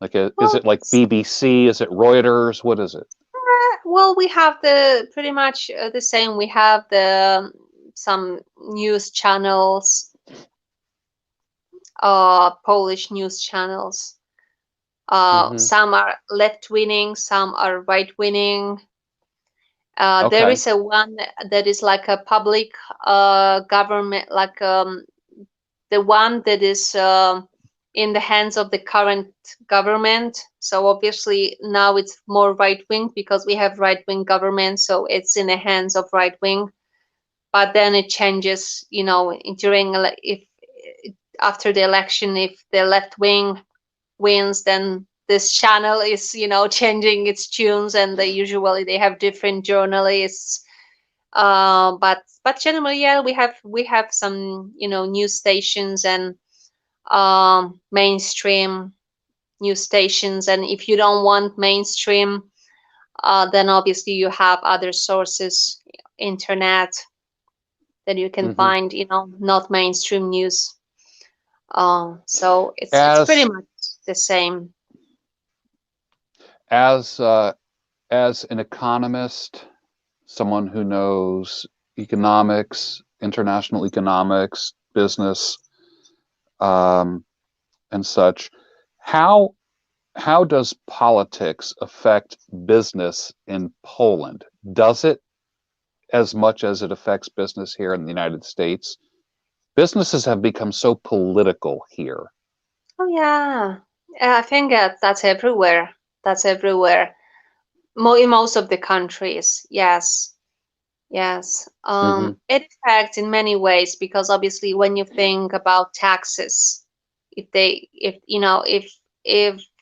Like, is Well, it like BBC? Is it Reuters? What is it? well, we have the pretty much the same. We have the some news channels, Polish news channels. Hmm. Some are left winning, some are right winning. There Okay. is a one that is like a public government, like the one that is in the hands of the current government. So obviously now it's more right wing because we have right wing government, so it's in the hands of right wing. But then it changes, during if after the election, if the left wing wins, then this channel is changing its tunes, and they have different journalists. But generally, yeah, we have some news stations and mainstream news stations. And if you don't want mainstream, then obviously you have other sources, internet, that you can Hmm. find, not mainstream news. So it's pretty As much the same. as uh, as an economist, someone who knows economics, international economics, business, um, and such, how how does politics affect business in Poland? Does it as much as it affects business here in the United States? Businesses have become so political here. Oh yeah, I think that's everywhere. That's everywhere. In most of the countries, yes, yes. Hmm. It affects in many ways because obviously when you think about taxes, if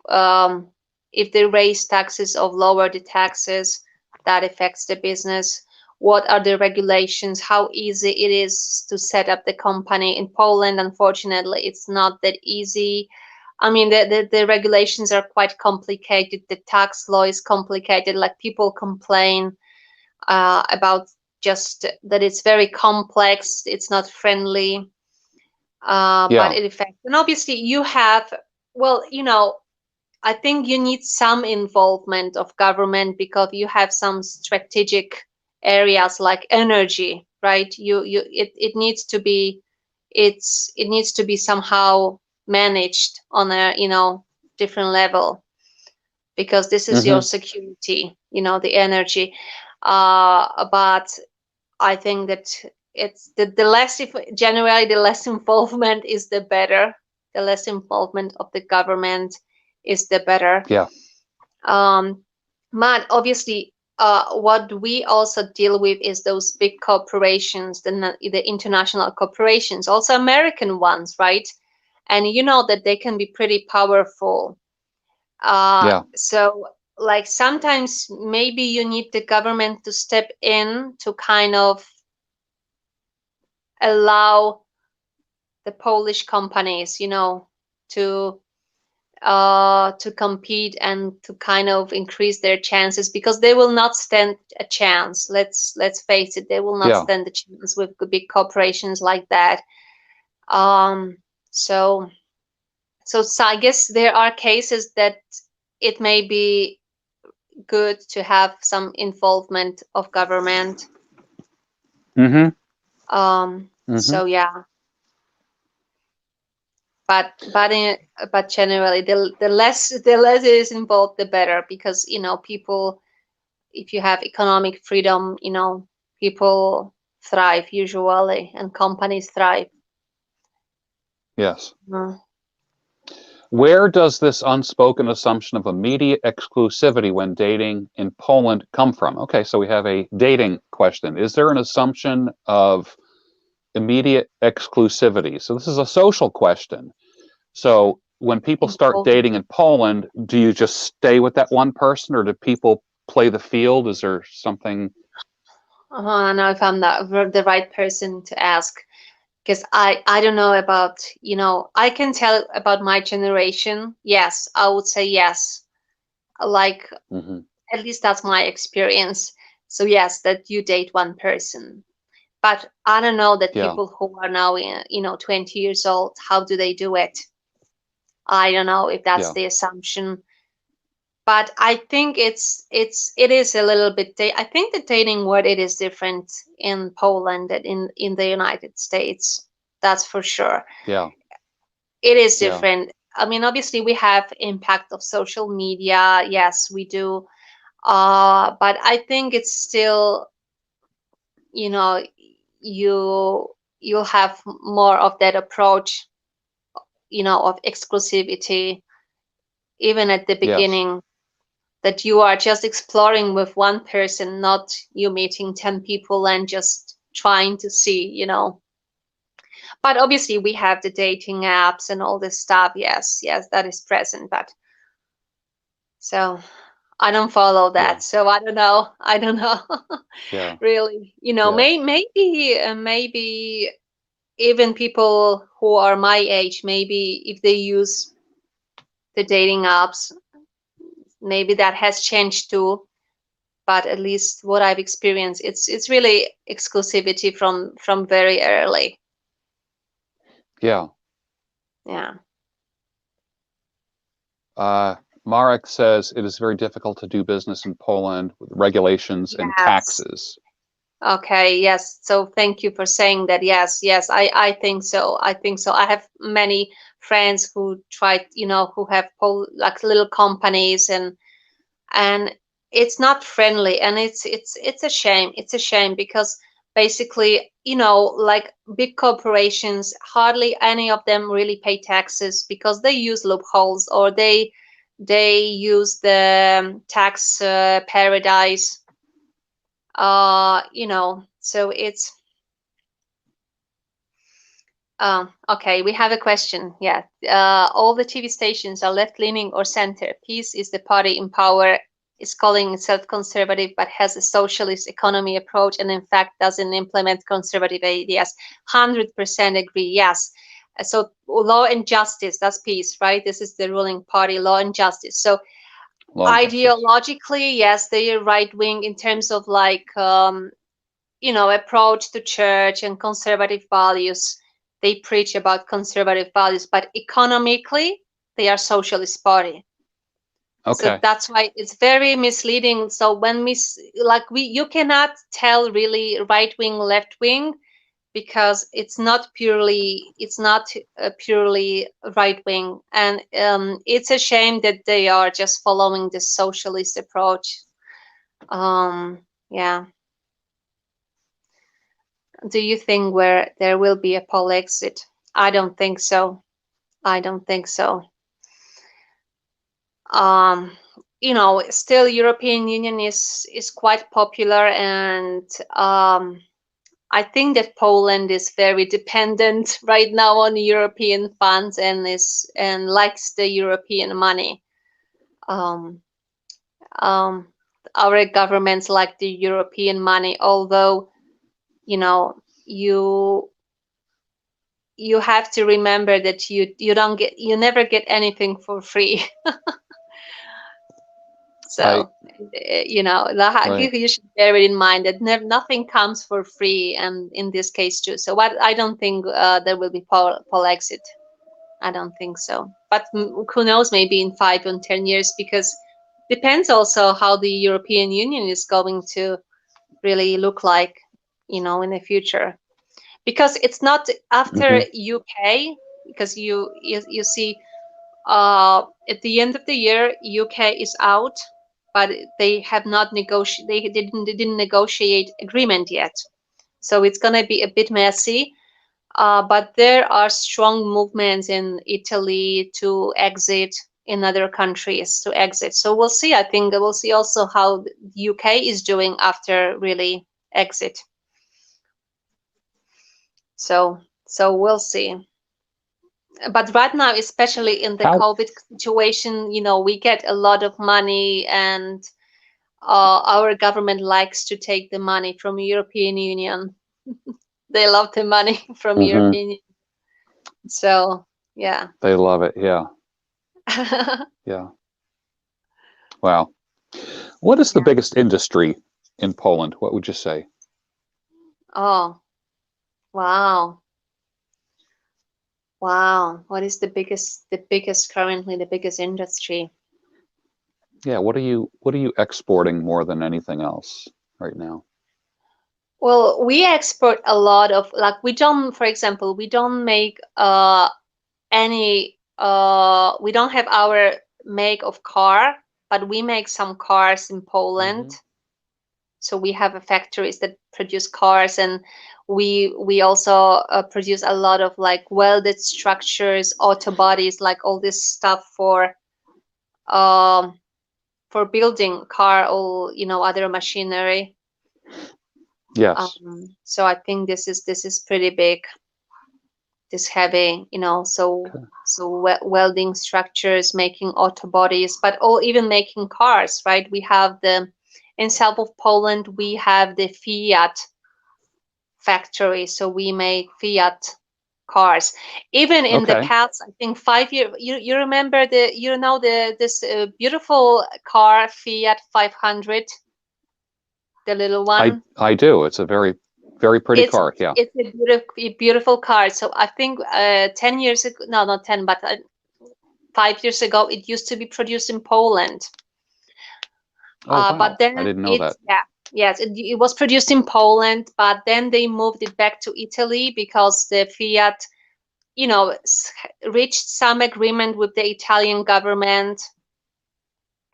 um, if they raise taxes or lower the taxes, that affects the business. What are the regulations? How easy it is to set up the company in Poland? Unfortunately, it's not that easy. I mean, the regulations are quite complicated. The tax law is complicated. Like people complain about just that it's very complex. It's not friendly, but Yeah. it affects. And obviously, you have, well, I think you need some involvement of government because you have some strategic areas like energy, right? It needs to be it needs to be somehow managed on a different level because this is your Hmm. security, the energy. But I think that it's the less, if generally the less involvement is the better. The less involvement of the government is the better. Yeah. Um, but obviously, what we also deal with is those big corporations, the international corporations, also American ones, right? And you know that they can be pretty powerful. Yeah. So, like sometimes maybe you need the government to step in to kind of allow the Polish companies, to compete and to kind of increase their chances, because they will not stand a chance. Let's face it, they will not Yeah. stand a chance with big corporations like that. Um, so so I guess there are cases that it may be good to have some involvement of government. Mm-hmm. Mm-hmm. So yeah, but but generally, the less it is involved, the better, because people, if you have economic freedom, people thrive usually, and companies thrive. Yes. Mm. Where does this unspoken assumption of immediate exclusivity when dating in Poland come from? Okay, so we have a dating question. Is there an assumption of immediate exclusivity? So this is a social question. So when people In start Poland. dating in Poland, do you just stay with that one person, or do people play the field? Is there something? I don't know if I'm the right person to ask, because I don't know about, I can tell about my generation. Yes, I would say yes. Like, Mm-hmm. at least that's my experience. So yes, that you date one person. But I don't know that Yeah, people who are now, 20 years old, how do they do it? I don't know if that's yeah, the assumption. But I think it is a little bit. I think the dating word, it is different in Poland and in the United States. That's for sure. yeah, It is yeah, different. I mean, obviously, we have impact of social media. Yes, we do. But I think it's still, you know, you'll have more of that approach, of exclusivity, even at the yes, beginning, that you are just exploring with one person, not you meeting 10 people and just trying to see. But obviously, we have the dating apps and all this stuff. Yes, yes, that is present. But so I don't follow yeah, that. So I don't know. I don't know. yeah, Really. yeah, Maybe even people who are my age, maybe if they use the dating apps, maybe that has changed too. But at least what I've experienced, it's really exclusivity from very early. yeah. Yeah. Uh, Marek says it is very difficult to do business in Poland with regulations and Yes. taxes. Okay. Yes. So thank you for saying that. Yes. Yes. I think so. I think so. I have many friends who tried, who have like little companies, and it's not friendly, and it's a shame. It's a shame, because basically, like big corporations, hardly any of them really pay taxes, because they use loopholes, or they use the tax paradise. So it's okay. We have a question. Yeah. All the TV stations are left leaning or center. Peace is the party in power, is calling itself conservative, but has a socialist economy approach, and in fact doesn't implement conservative ideas. 100% agree. Yes. So law and justice, that's peace, right? This is the ruling party, law and justice. So Law and justice. ideologically, yes, they are right wing in terms of like, approach to church and conservative values. They preach about conservative values, but economically, they are socialist party. So Okay. that's why it's very misleading. So when you cannot tell really right wing, left wing, because it's not purely right wing, and it's a shame that they are just following the socialist approach. Um, Yeah. Do you think where there will be a pole exit? I don't think so. I don't think so. Um, still European Union is quite popular, and I think that Poland is very dependent right now on European funds and likes the European money. Um, um, our governments like the European money, although you know you you have to remember that you never get anything for free. Right. So you, Right. you should bear it in mind that nothing comes for free, and in this case too. So what I don't think there will be poll exit. I don't think so. But who knows? Maybe in 5 and 10 years, because depends also how the European Union is going to really look like, in the future. Because it's not after Hmm. UK, because you see, at the end of the year, UK is out, but they have not negotiated. They didn't negotiate agreement yet, so it's gonna be a bit messy. But there are strong movements in Italy to exit, in other countries to exit. So we'll see. I think we'll see also how the UK is doing after really exit. So we'll see. But right now, especially in the How? COVID situation, we get a lot of money, and our government likes to take the money from European Union. They love the money from Hmm. European Union. So yeah. They love it. Yeah. Yeah. Wow. What is the Yeah. biggest industry in Poland? What would you say? Oh, wow. Wow. What is the biggest industry? Yeah. What are you exporting more than anything else right now? Well, we export a lot of, like, we don't, for example, we don't make we don't have our make of car, but we make some cars in Poland. Hmm. So we have factories that produce cars, and we also produce a lot of like welded structures, auto bodies, like all this stuff um for building car, or other machinery. Yes. So I think this is pretty big, this heavy, so Okay. welding structures, making auto bodies, but all, even making cars, right? We have in south of Poland, we have the Fiat factory, so we make Fiat cars. Even in the Okay. past, I think 5 years, you remember this beautiful car, Fiat 500, the little I one. I do. It's a very very pretty It's car. Yeah. it's a beautiful car. So I think 10 years ago, no, not 10, but 5 years ago, it used to be produced in Poland. Oh But wow. I then didn't know that. yeah, yes, it was produced in Poland, but then they moved it back to Italy because the Fiat, reached some agreement with the Italian government,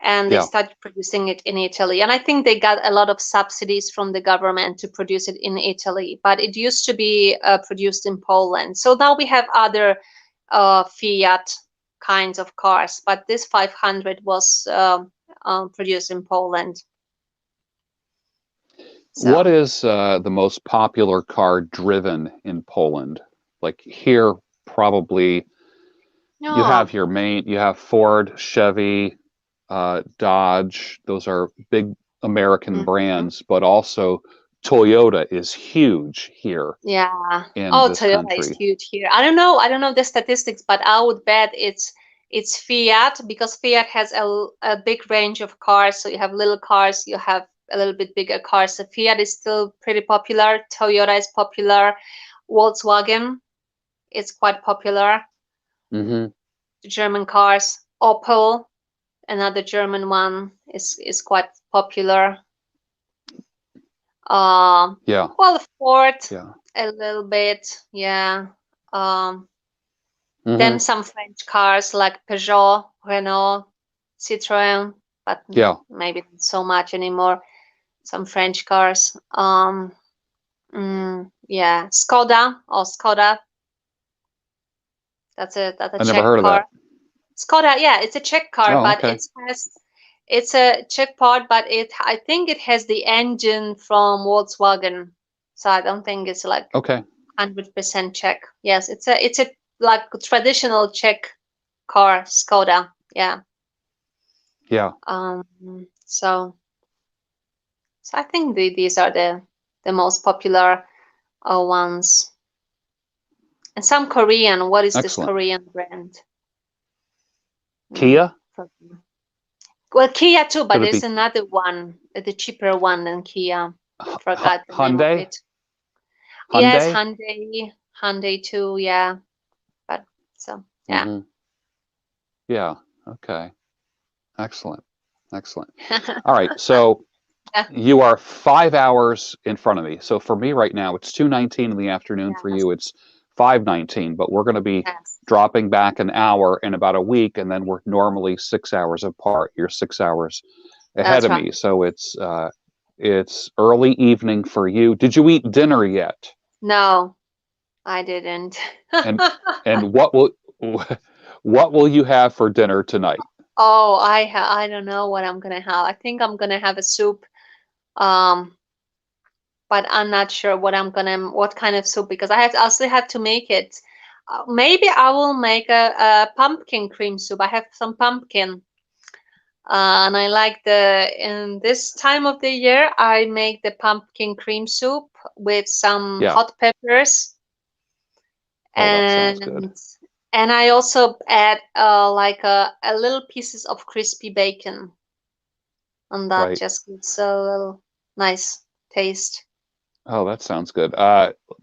and they Yeah. started producing it in Italy. And I think they got a lot of subsidies from the government to produce it in Italy, but it used to be produced in Poland. So now we have other Fiat kinds of cars, but this 500 was produced in Poland. What So, is the most popular car driven in Poland? Like here, probably no. you have Ford, Chevy, Dodge. Those are big American Mhm. brands, but also Toyota is huge here Yeah. in Oh, this Toyota is country. huge here. I don't know the statistics, but I would bet it's Fiat, because Fiat has a big range of cars. So you have little cars, you have a little bit bigger cars. So Fiat is still pretty popular. Toyota is popular. Volkswagen is quite popular. Hmm. The German cars. Opel, another German one, is quite popular. Um, Yeah, well, Ford yeah. a little bit, yeah. Um, then Hmm. some French cars like Peugeot, Renault, Citroën, but Yeah. maybe not so much anymore. some French cars. Yeah, Skoda or Skoda. That's a I never Czech heard of that. car. Skoda, yeah, it's a Czech car, Oh, but okay. it's a Czech part, but I think it has the engine from Volkswagen, so I don't think it's like Okay. 100% Czech. Yes, it's a like traditional Czech car, Skoda. Yeah. Yeah. Um. So I think these are the most popular ones, and some Korean. What is this Excellent. Korean brand? Mm, Kia? well, Kia too, but Could it there's be another one, the cheaper one than Kia. Forgot the name of Hyundai? it. Yes, Hyundai? Hyundai too. Yeah, but so yeah. Hmm. Yeah. Okay. Excellent. Excellent. All right. So Yeah. you are 5 hours in front of me. So for me right now, it's 2:19 in the afternoon. For Yes. you, it's 5:19. But we're going to be Yes. dropping back an hour in about a week, and then we're normally 6 hours apart. You're 6 hours ahead That's of right. me. So it's early evening for you. Did you eat dinner yet? No, I didn't. And and what will you have for dinner tonight? Oh, I don't know what I'm gonna have. I think I'm gonna have a soup. Um, but I'm not sure what kind of soup because I still have to make it. Maybe I will make a pumpkin cream soup. I have some pumpkin, and I like in this time of the year I make the pumpkin cream soup with some Yeah. hot peppers Oh, that sounds good. and I also add like a little pieces of crispy bacon, and that Right. just gives a little nice taste. Oh, that sounds good.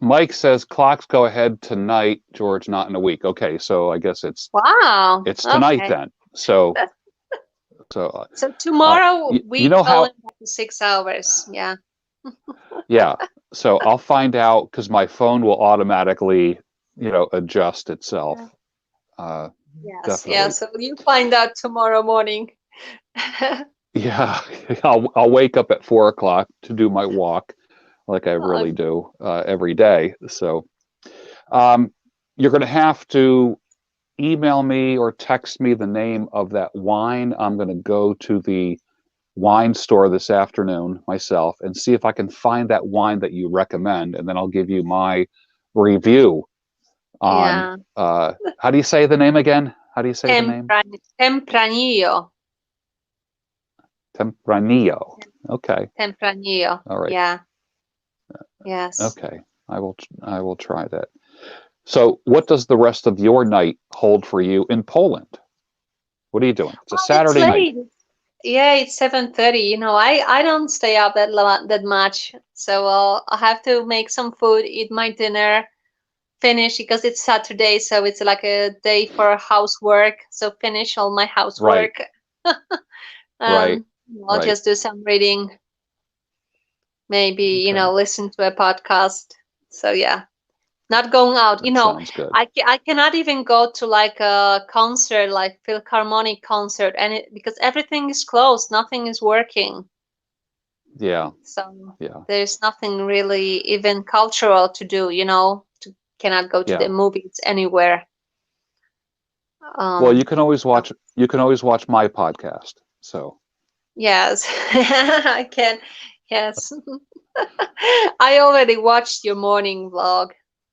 Mike says clocks go ahead tonight, George, not in a week. Okay, so I guess Wow. it's tonight Okay. then. So So tomorrow you we know go in how? back to 6 hours. Yeah. Yeah. So I'll find out because my phone will automatically, adjust itself. Yeah. Uh, Yes. Yeah. definitely. So you find out tomorrow morning. Yeah. I'll wake up at 4 o'clock to do my walk, like I Oh, really do every day. So um, you're going to have to email me or text me the name of that wine. I'm going to go to the wine store this afternoon myself and see if I can find that wine that you recommend, and then I'll give you my review on yeah. how do you say the name again? How do you say the name? Tempranillo. Tempranillo. Okay. Tempranillo. All right. Yeah. Yes. Okay. I will try that. So, what does the rest of your night hold for you in Poland? What are you doing? It's a Oh, it's Saturday night. late. Yeah, it's 7:30. I don't stay up that much, so I have to make some food, eat my dinner, finish because it's Saturday, so it's like a day for housework. So finish all my Right. housework. Right. Um, I'll Right. just do some reading, maybe, Okay. listen to a podcast. So yeah, not going out. That sounds good. I cannot even go to like a concert, like Philharmonic concert, and because everything is closed, nothing is working. Yeah. So Yeah. there's nothing really even cultural to do, cannot go to the Yeah. movies anywhere. Well, Um, you can always watch my podcast. So, yes, I can. Yes. I already watched your morning vlog.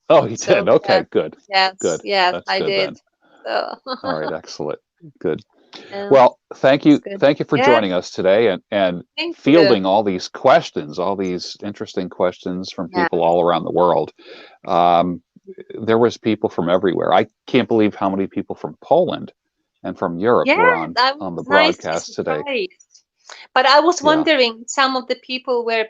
oh, you did. So Okay, yes, good. yes, Good. yes, That's I good did. then. So All right, excellent. Good. yeah, Well, thank it's you. good. Thank you for Yes, joining us today and thank you. fielding all these questions, all these interesting questions from Yeah. people all around the world. Um, there was people from everywhere. I can't believe how many people from Poland and from Europe Yeah, were on I was on the nice to be broadcast today. surprised. But I was Yeah. wondering, some of the people were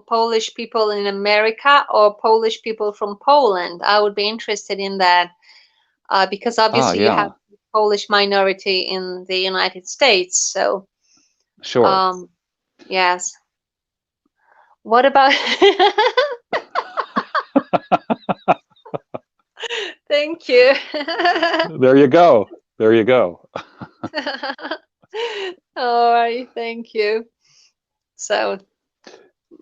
Polish people in America or Polish people from Poland. I would be interested in that because Ah, obviously you have yeah. Polish minority in the United States. So, Sure. um, yes. What about? Thank you. There you go. There you go. All right, thank you. So,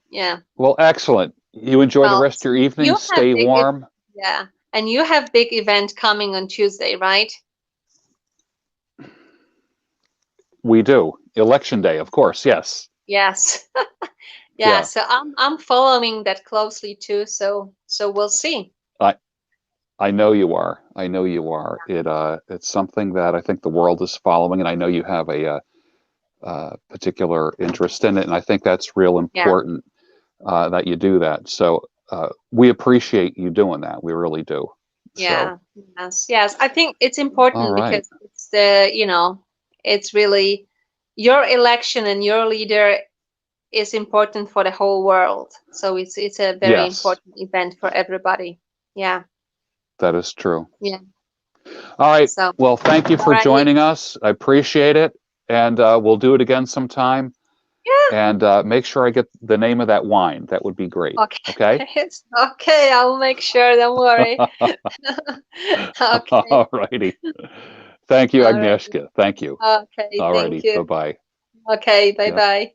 Yeah. Well, excellent. You enjoy the Well, rest of your evening. you have Stay big, warm. yeah, and you have big event coming on Tuesday, right? We do. Election day, of course. Yes. Yes. Yeah. Yeah. So I'm following that closely too. So we'll see. I I know you are. I know you are. It's something that I think the world is following, and I know you have a particular interest in it, and I think that's real Yeah. important that you do that. So we appreciate you doing that. We really do. So, Yeah. Yes. Yes. I think it's all important right. because it's really your election and your leader is important for the whole world. So it's a very Yes, important event for everybody. Yeah. that is true. Yeah. All right. So, Well, thank you all for right. joining us. I appreciate it, and we'll do it again sometime. Yeah. And make sure I get the name of that wine. That would be great. Okay. Okay. It's okay. I'll make sure. Don't worry. Okay. All righty. Thank you, All right. Agnieszka. Thank you. Okay. All Thank righty. Bye you. bye. Okay. Bye Yep. bye.